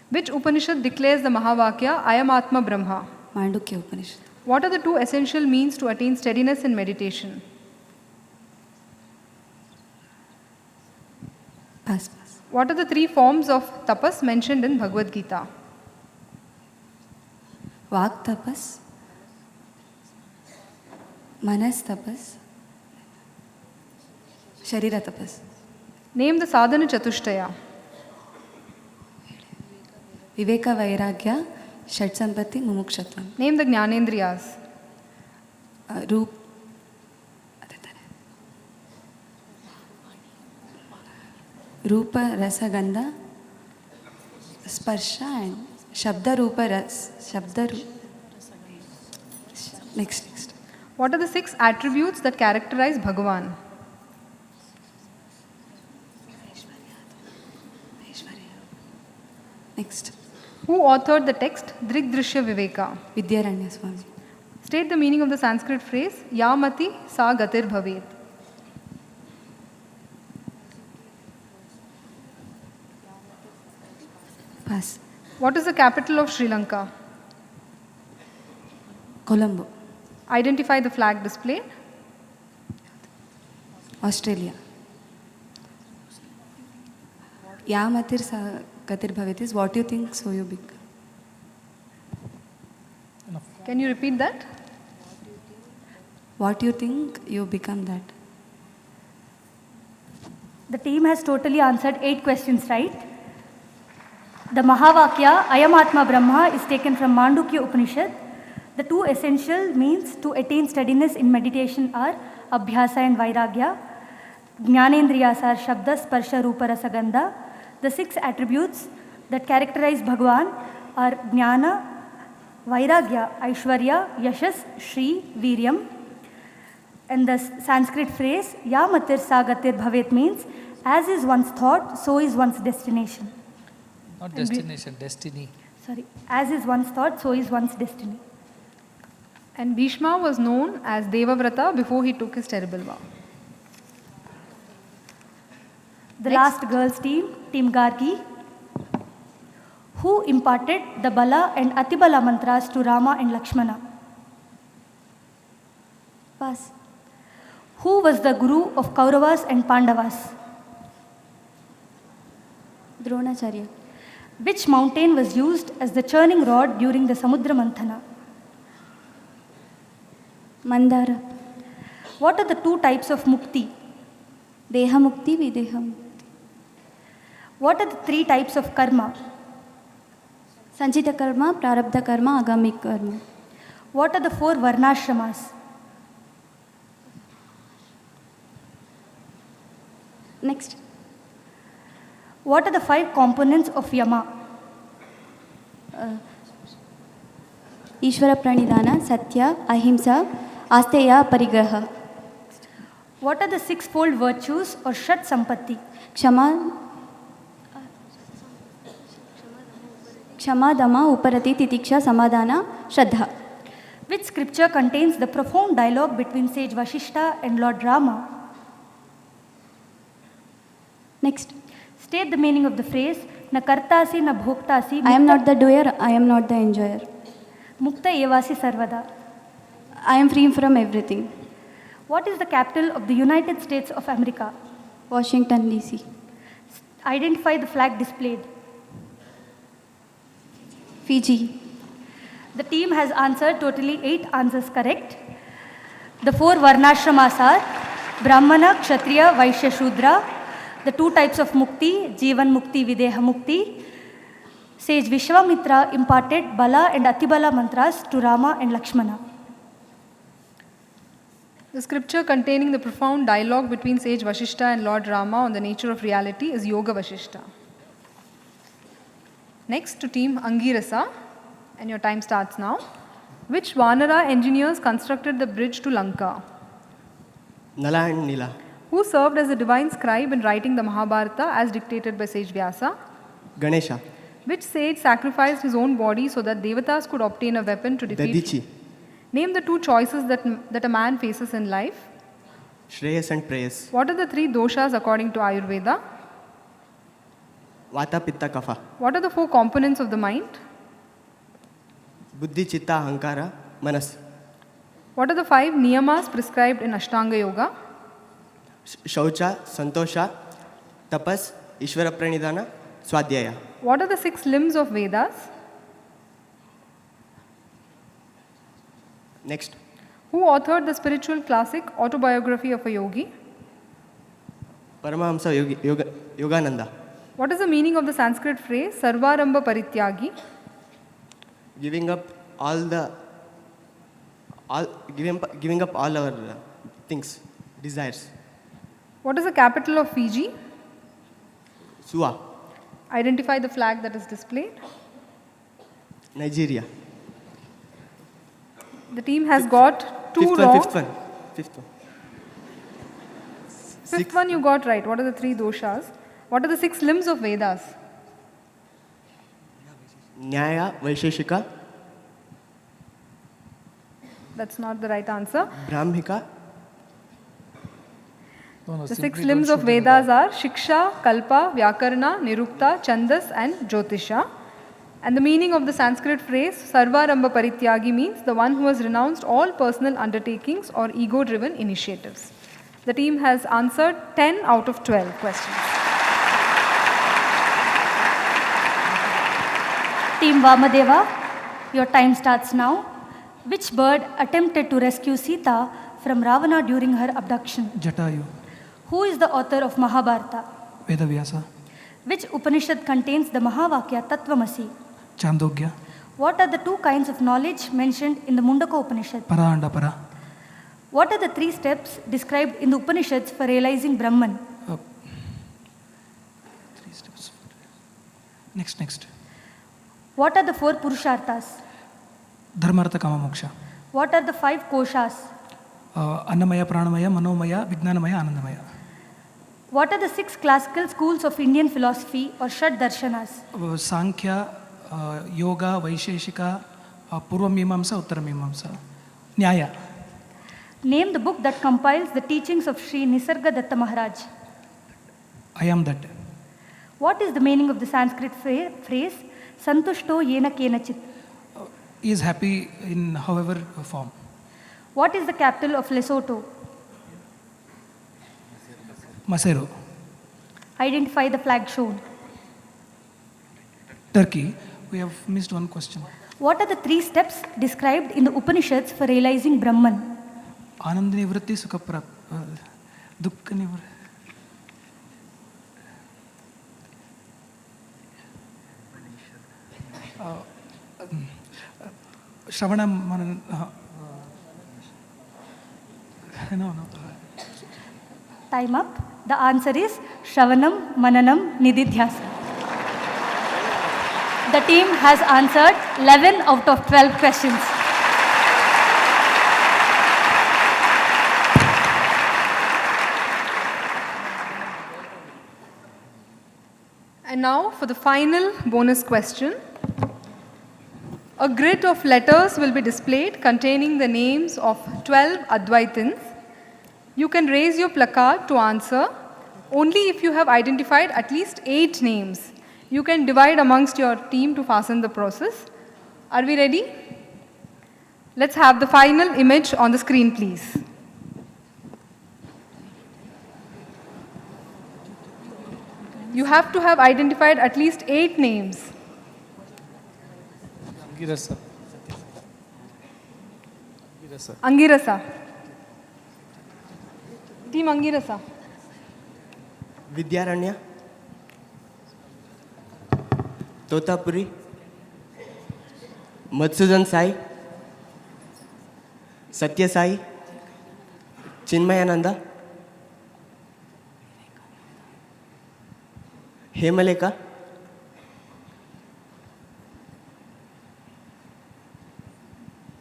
Which Upanishad declares the Mahavakya Ayam Atma Brahma?
Mandukya Upanishad.
What are the 2 essential means to attain steadiness in meditation?
Pass.
What are the 3 forms of tapas mentioned in Bhagavad Gita?
Vak tapas, Manas tapas, Sharira tapas.
Name the sadhana chatushtaya.
Viveka Vairagya, Shat Sampatti, Mumukshatvam.
Name the Jnanendriyas.
Roop. Rupa, Rasa, Gandha, Sparsha and Shabda, Rupa, Ras, Shabda, Next.
What are the 6 attributes that characterize Bhagavan?
Next.
Who authored the text Drigdrishya Viveka?
Vidyaranya Swami.
State the meaning of the Sanskrit phrase Yamati Sa Gatir Bhavet.
Pass.
What is the capital of Sri Lanka?
Colombo.
Identify the flag displayed.
Australia. Yamatir Sa Gatir Bhavet is what you think, so you become.
Can you repeat that?
What you think, you become that.
The team has totally answered 8 questions right. The Mahavakya Ayam Atma Brahma is taken from Mandukya Upanishad. The 2 essential means to attain steadiness in meditation are Abhyasa and Vairagya. Jnanendriyas are Shabda, Sparsha, Rupa, Rasa, Gandha. The 6 attributes that characterize Bhagavan are Jnana, Vairagya, Aishwarya, Yashas, Shri, Viryam. And the Sanskrit phrase Yamatir Sagatir Bhavet means as is one's thought, so is one's destination.
Not destination, destiny.
Sorry, as is one's thought, so is one's destiny.
And Bhishma was known as Devavrata before he took his terrible vow.
The last girls team, Team Gargi. Who imparted the Bala and Atibala mantras to Rama and Lakshmana?
Pass.
Who was the guru of Kauravas and Pandavas?
Dronacharya.
Which mountain was used as the churning rod during the Samudra Manthana?
Mandara.
What are the 2 types of mukti?
Deha Mukti, Videha Mukti.
What are the 3 types of karma?
Sanchita Karma, Prarabdha Karma, Agami Karma.
What are the 4 varnashramas?
Next.
What are the 5 components of yama?
Ishvara Pranidhana, Satya, Ahimsa, Asteya, Parigraha.
What are the 6-fold virtues or Shat Sampatti?
Kshama, Dama, Uparati, Titiksha, Samadhana, Shraddha.
Which scripture contains the profound dialogue between sage Vashishta and Lord Rama?
Next.
State the meaning of the phrase Na kartasi na bhoktasi.
I am not the doer, I am not the enjoyer.
Mukta evasi sarvada.
I am free from everything.
What is the capital of the United States of America?
Washington, D.C.
Identify the flag displayed.
Fiji.
The team has answered totally 8 answers correct. The 4 varnashramas are Brahmana, Kshatriya, Vaishya, Shudra. The 2 types of mukti, Jivan Mukti, Videha Mukti. Sage Vishwamitra imparted Bala and Atibala mantras to Rama and Lakshmana.
The scripture containing the profound dialogue between sage Vashishta and Lord Rama on the nature of reality is Yoga Vashishta. Next to team Angirasa, and your time starts now. Which Vanara engineers constructed the bridge to Lanka?
Nala and Nila.
Who served as a divine scribe in writing the Mahabharata as dictated by sage Vyasa?
Ganesha.
Which sage sacrificed his own body so that Devatas could obtain a weapon to defeat?
Dadichi.
Name the two choices that a man faces in life.
Shreyas and Preyas.
What are the three doshas according to Ayurveda?
Vata, Pitta, Kapha.
What are the four components of the mind?
Buddhi, Chitta, Ahankara, Manas.
What are the five niyamas prescribed in Ashtanga Yoga?
Shaucha, Santosha, Tapas, Ishvara Pranidhana, Swadhyaya.
What are the 6 limbs of Vedas?
Next.
Who authored the spiritual classic Autobiography of a Yogi?
Paramahamsa Yogananda.
What is the meaning of the Sanskrit phrase Sarvarambha Parityagi?
Giving up giving up all our things, desires.
What is the capital of Fiji?
Suva.
Identify the flag that is displayed.
Nigeria.
The team has got 2 wrong.
Fifth one.
Fifth one you got right. What are the 3 doshas? What are the 6 limbs of Vedas?
Nyaya, Vaisheshika.
That's not the right answer.
Brahmika.
The 6 limbs of Vedas are Shiksha, Kalpa, Vyakarna, Nirukta, Chandas and Jyotisha. And the meaning of the Sanskrit phrase Sarvarambha Parityagi means the one who has renounced all personal undertakings or ego-driven initiatives. The team has answered 10 out of 12 questions.
Team Vamadeva, your time starts now. Which bird attempted to rescue Sita from Ravana during her abduction?
Jatayu.
Who is the author of Mahabharata?
Vedavyasa.
Which Upanishad contains the Mahavakya Tattvamasi?
Chandogya.
What are the 2 kinds of knowledge mentioned in the Mundaka Upanishad?
Para and Apara.
What are the 3 steps described in the Upanishads for realizing Brahman?
3 steps. Next.
What are the 4 Purusharthas?
Dharmartha Kama Moksha.
What are the 5 Koshas?
Annamaya, Pranamaya, Manomaya, Vijnanamaya, Anandamaya.
What are the 6 classical schools of Indian philosophy or Shad Darshanas?
Sankhya, Yoga, Vaisheshika, Purvamimamsa, Uttaramimamsa. Nyaya.
Name the book that compiles the teachings of Sri Nisarga Datta Maharaj.
I am that.
What is the meaning of the Sanskrit phrase Santushto Yena Kenachit?
He is happy in however form.
What is the capital of Lesotho?
Maseru.
Identify the flag shown.
Turkey. We have missed one question.
What are the 3 steps described in the Upanishads for realizing Brahman?
Anand Nivritti Sukha Dukkha Nivritti. Shravana Manan. No.
Time up. The answer is Shravanam, Mananam, Nididhyasa. The team has answered 11 out of 12 questions.
And now for the final bonus question. A grid of letters will be displayed containing the names of 12 Advaitins. You can raise your placard to answer only if you have identified at least 8 names. You can divide amongst your team to fasten the process. Are we ready? Let's have the final image on the screen, please. You have to have identified at least 8 names.
Angirasa.
Angirasa. Team Angirasa.
Vidyaranya. Totapuri, Madhusudan Sai, Sathya Sai, Chinmayananda, Hemaleka,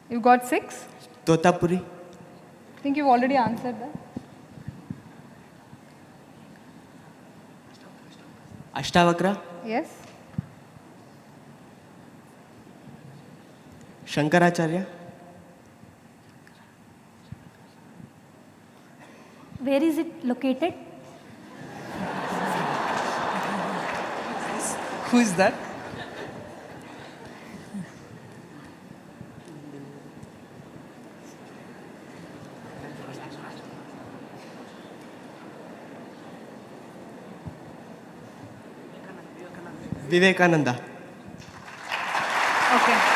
You got 6?
Totapuri,
I think you've already answered that.
Ashtavakra,
Yes?
Shankaracharya,
Where is it located?
Who is that?
Vivekananda.
Okay.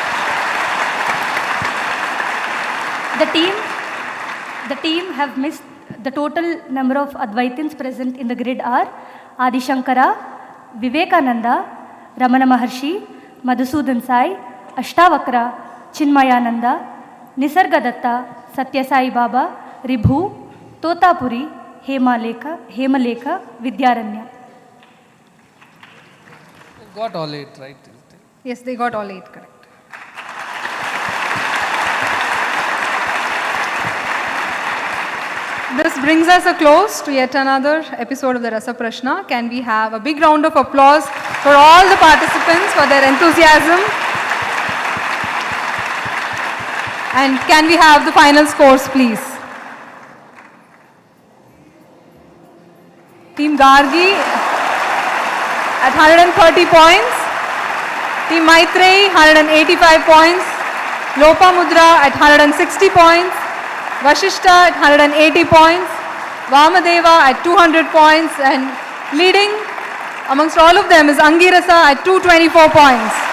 The team have missed the total number of Advaitins present in the grid are Adi Shankara, Vivekananda, Ramana Maharshi, Madhusudan Sai, Ashtavakra, Chinmayananda, Nisargadatta, Sathya Sai Baba, Ribhu, Totapuri, Hemaleka, Vidyaranya.
Got all 8, right?
Yes, they got all 8 correct. This brings us a close to yet another episode of the Rasaprasna. Can we have a big round of applause for all the participants for their enthusiasm? And can we have the final scores, please? Team Gargi at 130 points. Team Maitreyi 185 points. Lopamudra at 160 points. Vashishta at 180 points. Vamadeva at 200 points. And leading amongst all of them is Angirasa at 224 points.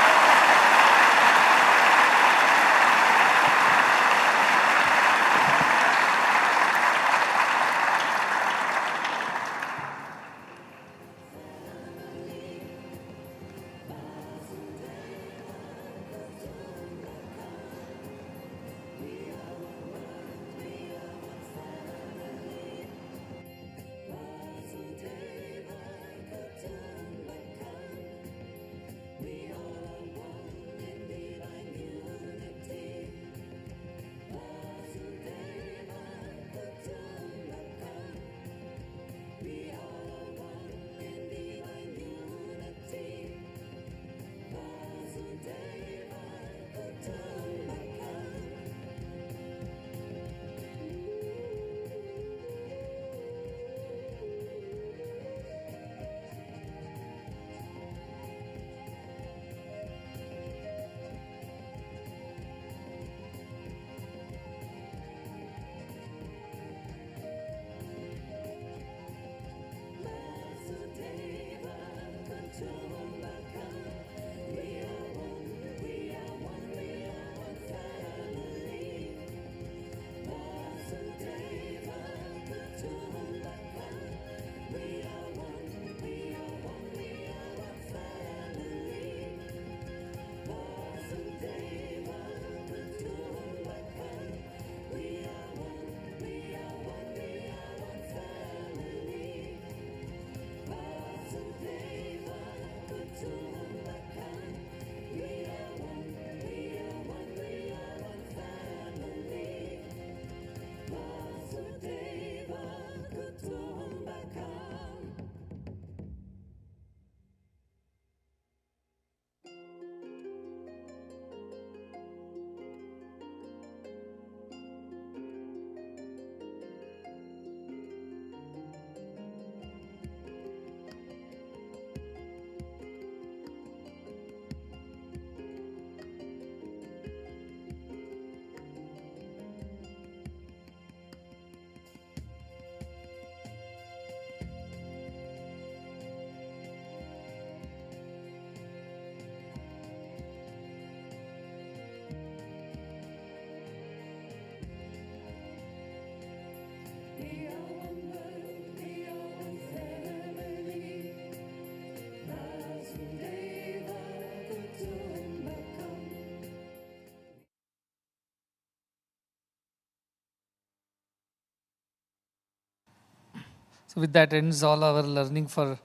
So with that ends all our learning for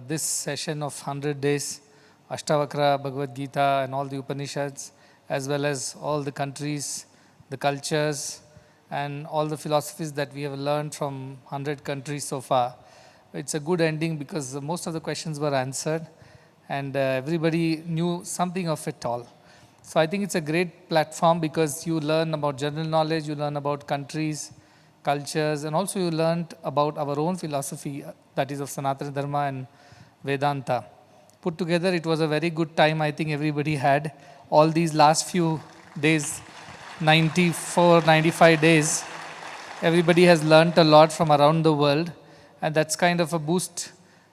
this session of 100 days, Ashtavakra, Bhagavad Gita and all the Upanishads, as well as all the countries, the cultures and all the philosophies that we have learned from 100 countries so far. It's a good ending because most of the questions were answered and everybody knew something of it all. So I think it's a great platform because you learn about general knowledge, you learn about countries, cultures, and also you learned about our own philosophy, that is of Sanatana Dharma and Vedanta. Put together, it was a very good time I think everybody had. All these last few days, 94, 95 days, everybody has learned a lot from around the world, and that's kind of a boost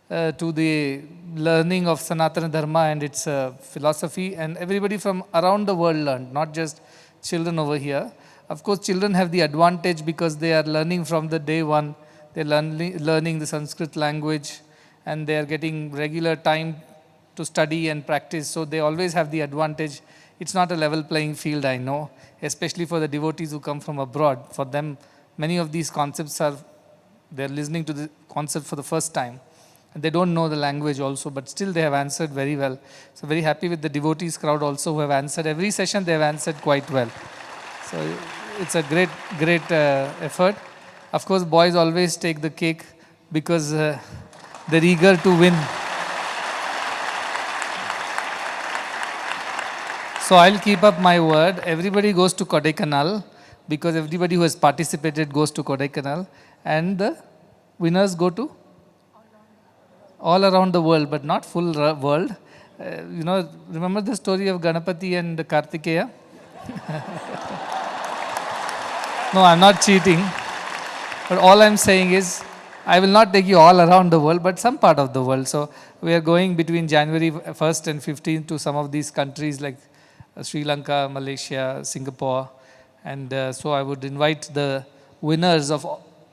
to the learning of Sanatana Dharma and its philosophy, and everybody from around the world learned, not just children over here. Of course, children have the advantage because they are learning from the day one. They're learning the Sanskrit language and they are getting regular time to study and practice. So they always have the advantage. It's not a level playing field, I know, especially for the devotees who come from abroad. For them, many of these concepts they're listening to the concept for the first time. And they don't know the language also, but still they have answered very well. So very happy with the devotees crowd also who have answered. Every session they have answered quite well. So it's a great effort. Of course, boys always take the cake because they're eager to win. So I'll keep up my word. Everybody goes to Kodaikanal because everybody who has participated goes to Kodaikanal. And the winners go to? All around the world, but not full world. Remember the story of Ganapati and Kartikeya? No, I'm not cheating. But all I'm saying is, I will not take you all around the world, but some part of the world. So we are going between January 1st and 15th to some of these countries like Sri Lanka, Malaysia, Singapore. And so I would invite the winners of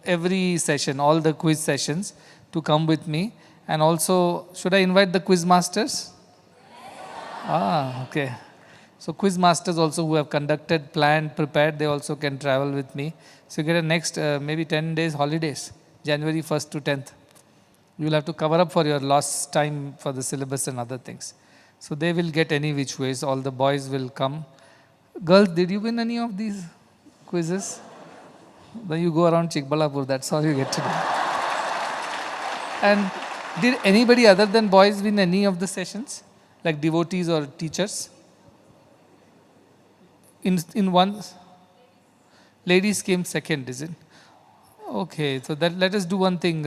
every session, all the quiz sessions, to come with me. And also, should I invite the quiz masters? Okay. So quiz masters also who have conducted, planned, prepared, they also can travel with me. So you get a next maybe 10 days holidays, January 1st to 10th. You will have to cover up for your lost time for the syllabus and other things. So they will get any which ways, all the boys will come. Girls, did you win any of these quizzes? Then you go around Chikbalapur, that's all you get to do. And did anybody other than boys win any of the sessions? Like devotees or teachers? In one, ladies came second, is it? Okay, so let us do one thing.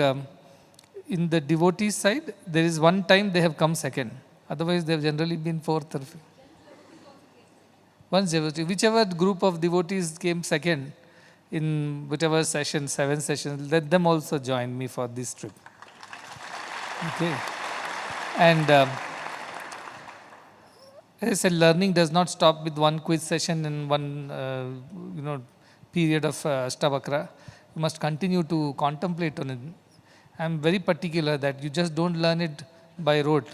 In the devotees side, there is one time they have come second. Otherwise, they have generally been fourth or fifth. Once devotee, whichever group of devotees came second in whichever session, 7 sessions, let them also join me for this trip. Okay. And as I said, learning does not stop with one quiz session and one period of Ashtavakra. You must continue to contemplate on it. I am very particular that you just don't learn it by rote,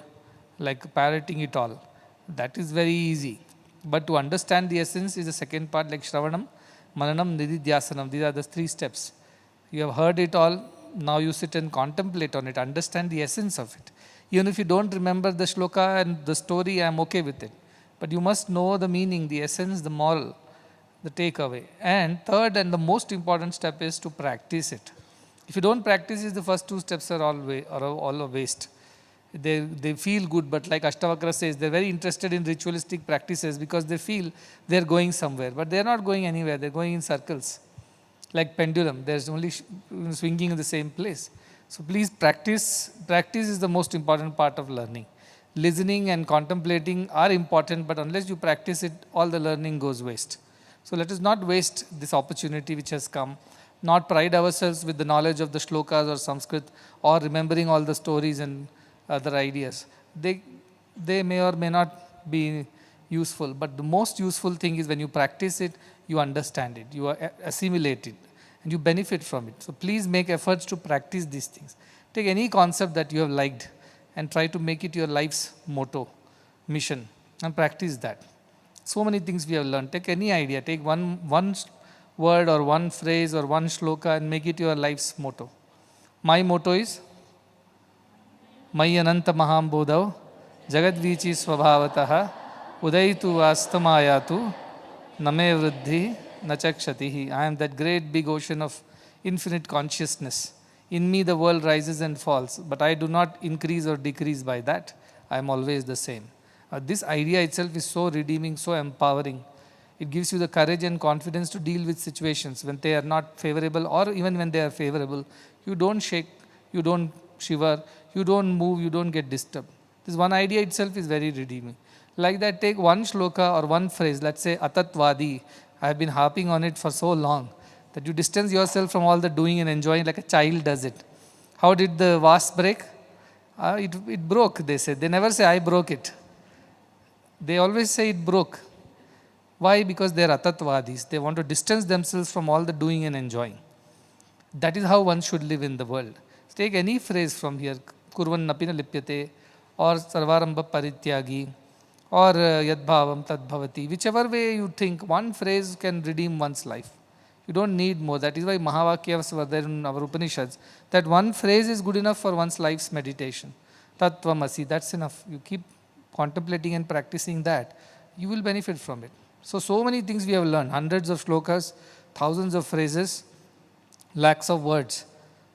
like parroting it all. That is very easy. But to understand the essence is the second part, like Shravanam, Mananam, Nididhyasanam. These are the 3 steps. You have heard it all. Now you sit and contemplate on it, understand the essence of it. Even if you don't remember the shloka and the story, I am okay with it. But you must know the meaning, the essence, the moral, the takeaway. And third and the most important step is to practice it. If you don't practice it, the first 2 steps are all a waste. They feel good, but like Ashtavakra says, they're very interested in ritualistic practices because they feel they're going somewhere. But they're not going anywhere, they're going in circles. Like pendulum, there's only swinging in the same place. So please practice. Practice is the most important part of learning. Listening and contemplating are important, but unless you practice it, all the learning goes waste. So let us not waste this opportunity which has come, not pride ourselves with the knowledge of the shlokas or Sanskrit or remembering all the stories and other ideas. They may or may not be useful, but the most useful thing is when you practice it, you understand it, you assimilate it, and you benefit from it. So please make efforts to practice these things. Take any concept that you have liked and try to make it your life's motto, mission, and practice that. So many things we have learned. Take any idea, take one word or one phrase or one shloka and make it your life's motto. My motto is Mai Ananta Mahambodhav Jagadvichi Swabhavataha Udaitu Astamayatu Name Vriddhi Nachakshatihi. I am that great big ocean of infinite consciousness. In me the world rises and falls, but I do not increase or decrease by that. I am always the same. This idea itself is so redeeming, so empowering. It gives you the courage and confidence to deal with situations when they are not favorable, or even when they are favorable. You don't shake, you don't shiver, you don't move, you don't get disturbed. This one idea itself is very redeeming. Like that, take one shloka or one phrase, let's say Atatvadi. I have been harping on it for so long that you distance yourself from all the doing and enjoying like a child does it. How did the vase break? It broke, they say. They never say, I broke it. They always say it broke. Why? Because they are atatvadis. They want to distance themselves from all the doing and enjoying. That is how one should live in the world. Take any phrase from here, kurvan napina lipyate, or sarvaramba parityagi, or yadbhavam tadbhavati. Whichever way you think, one phrase can redeem one's life. You don't need more. That is why Mahavakyas were there in our Upanishads. That one phrase is good enough for one's life's meditation. Tattvamasi, that's enough. You keep contemplating and practicing that, you will benefit from it. So many things we have learned. Hundreds of shlokas, thousands of phrases, lakhs of words.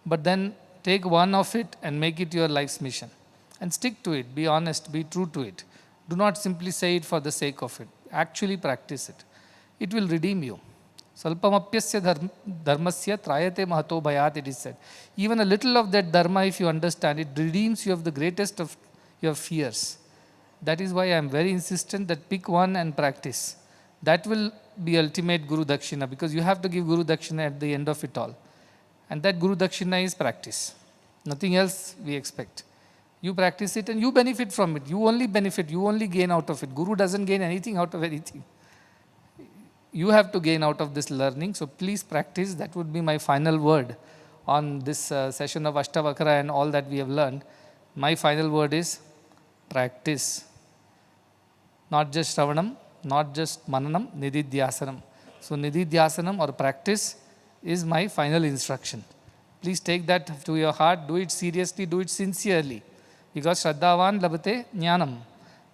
But then take one of it and make it your life's mission. And stick to it. Be honest. Be true to it. Do not simply say it for the sake of it. Actually practice it. It will redeem you. Salpamapyasya dharmasya trayate mahato bhayat, it is said. Even a little of that dharma, if you understand, it redeems you of the greatest of your fears. That is why I am very insistent that pick one and practice. That will be ultimate Guru Dakshina, because you have to give Guru Dakshina at the end of it all. And that Guru Dakshina is practice. Nothing else we expect. You practice it and you benefit from it. You only benefit, you only gain out of it. Guru doesn't gain anything out of anything. You have to gain out of this learning. So please practice. That would be my final word on this session of Ashtavakra and all that we have learned. My final word is practice. Not just Shravanam, not just Mananam, Nididhyasanam. So Nididhyasanam or practice is my final instruction. Please take that to your heart. Do it seriously, do it sincerely. Because Shraddhavan labate jnanam.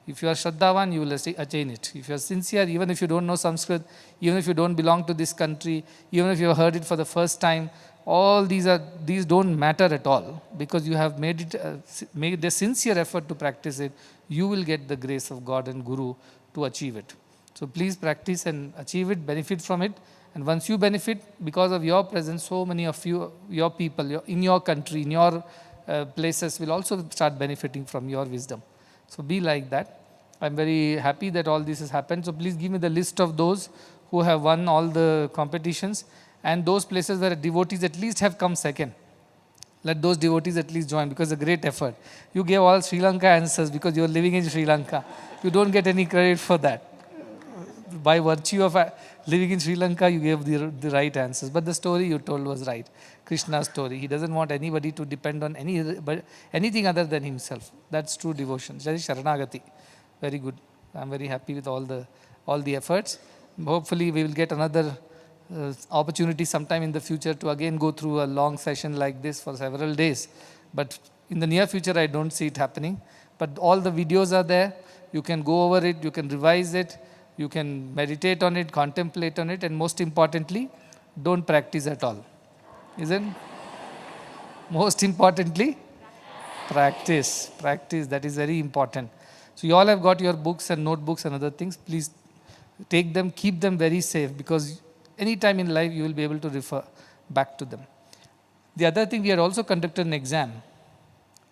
If you are Shraddhavan, you will attain it. If you are sincere, even if you don't know Sanskrit, even if you don't belong to this country, even if you have heard it for the first time, all these don't matter at all. Because you have made a sincere effort to practice it, you will get the grace of God and Guru to achieve it. So please practice and achieve it, benefit from it. And once you benefit, because of your presence, so many of you, your people, in your country, in your places will also start benefiting from your wisdom. So be like that. I'm very happy that all this has happened. So please give me the list of those who have won all the competitions and those places where devotees at least have come second. Let those devotees at least join, because it's a great effort. You gave all Sri Lanka answers because you're living in Sri Lanka. You don't get any credit for that. By virtue of living in Sri Lanka, you gave the right answers. But the story you told was right. Krishna's story. He doesn't want anybody to depend on anything other than himself. That's true devotion. That is Sharanagati. Very good. I'm very happy with all the efforts. Hopefully we will get another opportunity sometime in the future to again go through a long session like this for several days. But in the near future, I don't see it happening. But all the videos are there. You can go over it. You can revise it. You can meditate on it, contemplate on it, and most importantly, don't practice at all. Isn't? Most importantly, practice. Practice. That is very important. So you all have got your books and notebooks and other things. Please take them, keep them very safe, because any time in life you will be able to refer back to them. The other thing, we had also conducted an exam,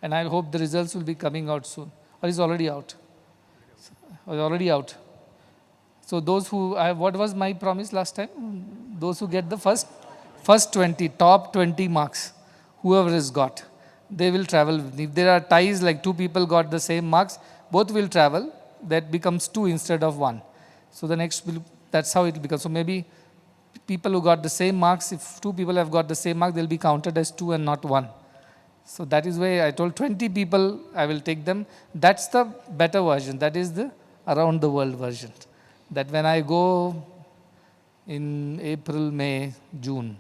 and I hope the results will be coming out soon. Or is already out? Or already out? So those who, what was my promise last time? Those who get the first 20, top 20 marks, whoever has got, they will travel. If there are ties, like two people got the same marks, both will travel. That becomes 2 instead of 1. So the next will, that's how it becomes. So maybe people who got the same marks, if 2 people have got the same mark, they'll be counted as 2 and not 1. So that is why I told 20 people I will take them. That's the better version. That is the around the world version. That when I go in April, May, June,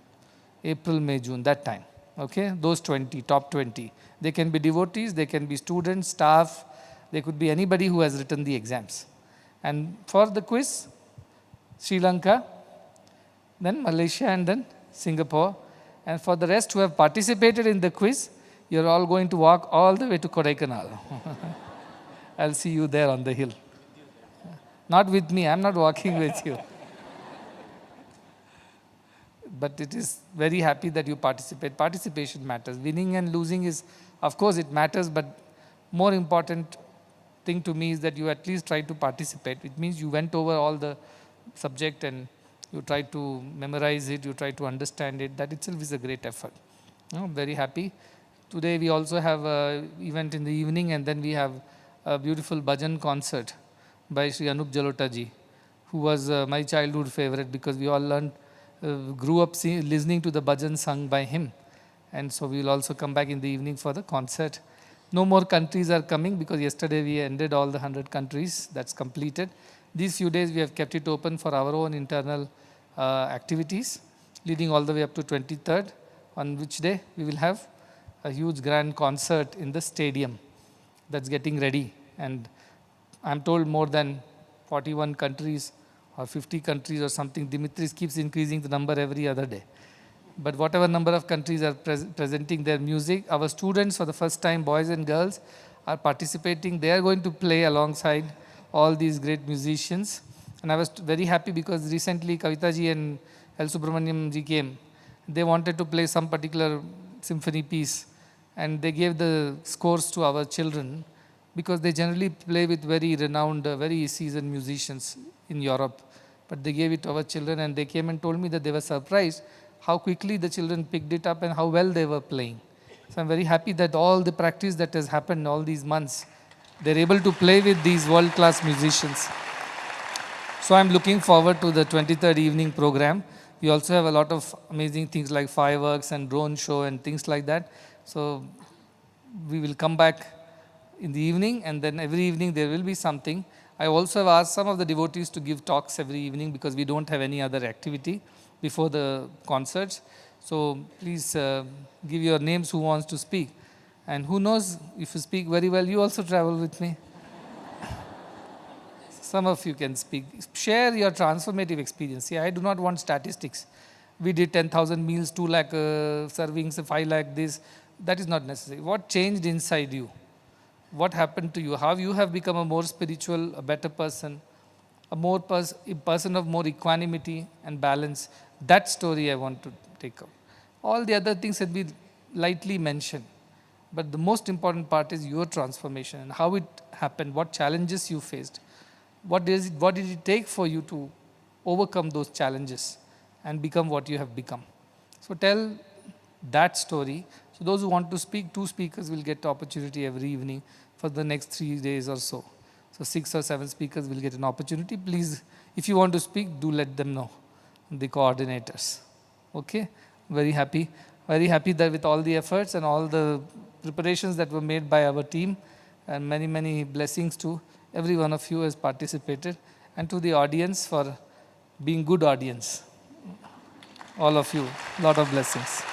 that time, Okay, those 20, top 20. They can be devotees, they can be students, staff, they could be anybody who has written the exams. And for the quiz, Sri Lanka, then Malaysia, and then Singapore. And for the rest who have participated in the quiz, you're all going to walk all the way to Kodaikanal. I'll see you there on the hill. Not with me, I'm not walking with you. But it is very happy that you participate. Participation matters. Winning and losing is, of course it matters, but more important thing to me is that you at least try to participate. It means you went over all the subject and you try to memorize it, you try to understand it. That itself is a great effort. I'm very happy. Today we also have an event in the evening, and then we have a beautiful Bhajan concert by Sri Anup Jalota ji, who was my childhood favorite, because we all learned, grew up listening to the bhajan sung by him. And so we will also come back in the evening for the concert. No more countries are coming, because yesterday we ended all the 100 countries. That's completed. These few days we have kept it open for our own internal activities, leading all the way up to 23rd, on which day we will have a huge grand concert in the stadium that's getting ready. And I'm told more than 41 countries or 50 countries or something. Dimitris keeps increasing the number every other day. But whatever number of countries are presenting their music, our students for the first time, boys and girls, are participating. They are going to play alongside all these great musicians. And I was very happy because recently Kavita ji and L. Subramaniam ji came. They wanted to play some particular symphony piece, and they gave the scores to our children, because they generally play with very renowned, very seasoned musicians in Europe. But they gave it to our children, and they came and told me that they were surprised how quickly the children picked it up and how well they were playing. So I'm very happy that all the practice that has happened all these months, they're able to play with these world-class musicians. So I'm looking forward to the 23rd evening program. We also have a lot of amazing things like fireworks and drone show and things like that. So we will come back in the evening, and then every evening there will be something. I also have asked some of the devotees to give talks every evening, because we don't have any other activity before the concerts. So please give your names who wants to speak. And who knows, if you speak very well, you also travel with me. Some of you can speak. Share your transformative experience. See, I do not want statistics. We did 10,000 meals, 2 lakh servings, 5 lakh this. That is not necessary. What changed inside you? What happened to you? How you have become a more spiritual, a better person, a person of more equanimity and balance. That story I want to take up. All the other things have been lightly mentioned. But the most important part is your transformation and how it happened, what challenges you faced. What did it take for you to overcome those challenges and become what you have become? So tell that story. So those who want to speak, 2 speakers will get the opportunity every evening for the next 3 days or so. So 6 or 7 speakers will get an opportunity. Please, if you want to speak, do let them know, the coordinators. Okay? Very happy that with all the efforts and all the preparations that were made by our team, and many, many blessings to every one of you who has participated, and to the audience for being good audience. All of you, lot of blessings.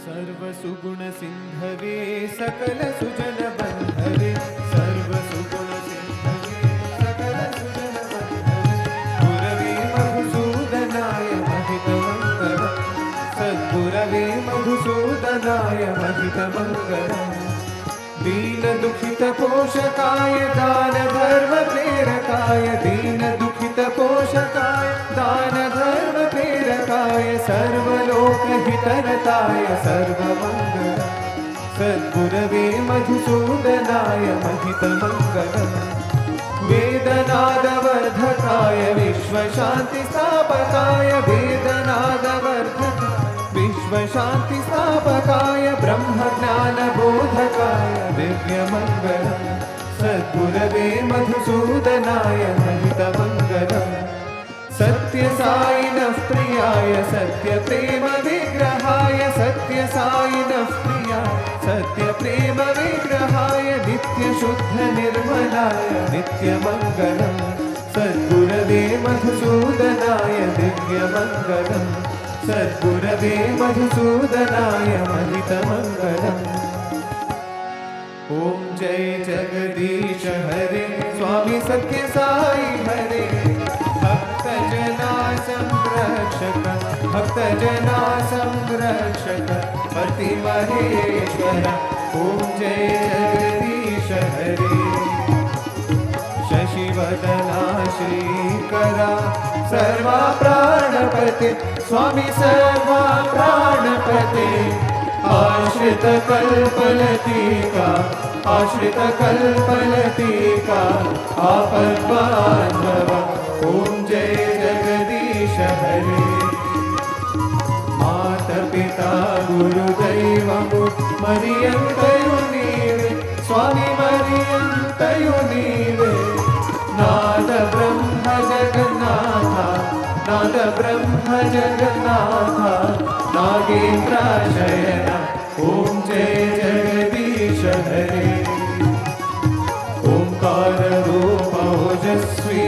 सर्वसुगुण सिंधवे सकल सुजन बंधवे सर्वसुगुण सिंधवे सकल सुजन बंधवे गुरवे मधुसूदनाय महितमंगलम् सद्गुरवे मधुसूदनाय महितमंगलम् दीन दुखित पोषकाय दान धर्म प्रेरकाय दीन दुखित पोषकाय दान धर्म प्रेरकाय सर्वलोक हितरताय सर्वमंगल सद्गुरवे मधुसूदनाय महितमंगलम् वेदनादवर्धकाय विश्वशान्ति स्थापकाय वेदनादवर्धकाय विश्वशान्ति स्थापकाय ब्रह्मज्ञानबोधकाय दिव्यमङ्गलम् सद्गुरवे मधुसूदनाय महितमङ्गलम् सत्यसायिनः प्रियाय सत्यप्रेम विग्रहाय सत्यसायिनः प्रियाय सत्य प्रेम विग्रहाय नित्य शुद्ध निर्मलाय नित्यमङ्गलम् सद्गुरवे मधुसूदनाय दिव्यमङ्गलम् सद्गुरवे मधुसूदनाय महितमङ्गलम् ॐ जय जगदीश हरे स्वामी सत्य साई हरे भक्तजना संरक्षक भक्तजना संरक्षक पति महेश्वर ॐ जय जगदीश हरे शशिवदना श्रीकरा सर्वा प्राणपते स्वामी सर्वा प्राणपते आश्रित कल्पलतिका आश्रित कल्पलतिका आपद्बान्धव ॐ जय जगदीश हरे मातपिता गुरुदैवमु मरियन्तयु नीवे स्वामी मरियन्तयु नीवे नाद ब्रह्म जगन्नाथ नाद ब्रह्म जगन्नाथ नागेन्द्राशयन ॐ जय जगदीश हरे ओंकार रूप ओजस्वी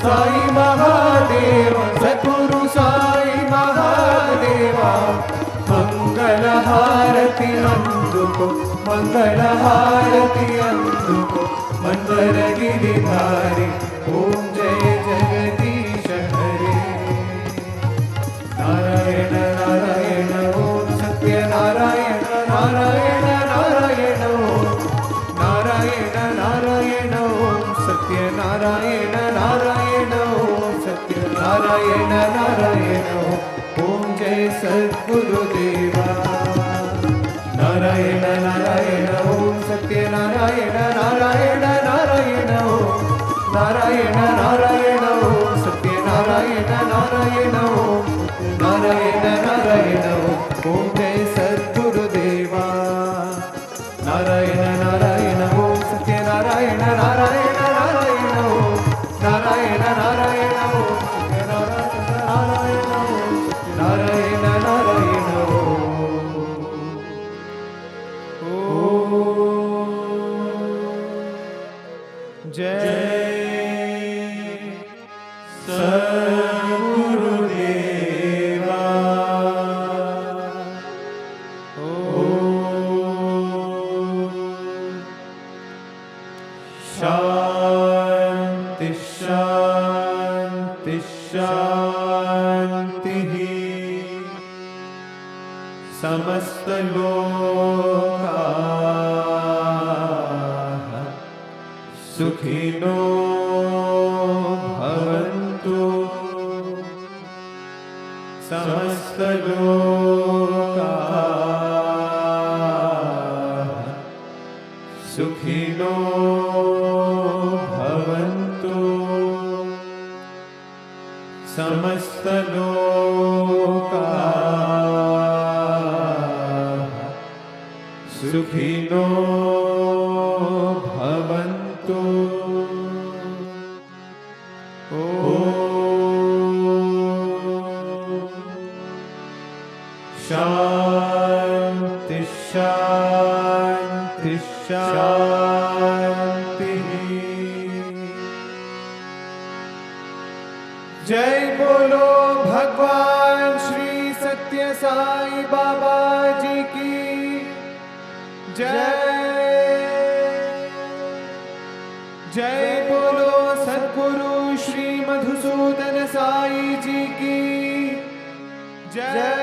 साई महादेव सद्गुरु साई महादेवा मंगल हारति अंदुको मंगल हारति अंदुको मंदर गिरिधारी ॐ जय जगदीश हरे नारायण नारायण ॐ सत्य नारायण नारायण नारायण ॐ नारायण नारायण ॐ सत्य नारायण नारायण ॐ सत्य नारायण नारायण ॐ जय सद्गुरुदेवा नारायण नारायण ॐ सत्य नारायण नारायण नारायण ॐ नारायण नारायण ॐ सत्य नारायण नारायण ॐ नारायण नारायण ॐ जय सद्गुरुदेवा नारायण नारायण ॐ सत्य नारायण नारायण नारायण ॐ नारायण नारायण ॐ सत्य नारायण नारायण नारायण जय सद्गुरुदेवा शांति शांति शांति समस्त लोकाः सुखिनो भवन्तु समस्त लोकाः सुखिनो भवन्तु समस्त लोकाः सुखिनो भवन्तु शांति शांति शांति जय बोलो भगवान श्री सत्य साई बाबा जी की जय जय बोलो सद्गुरु श्री मधुसूदन साई जी की जय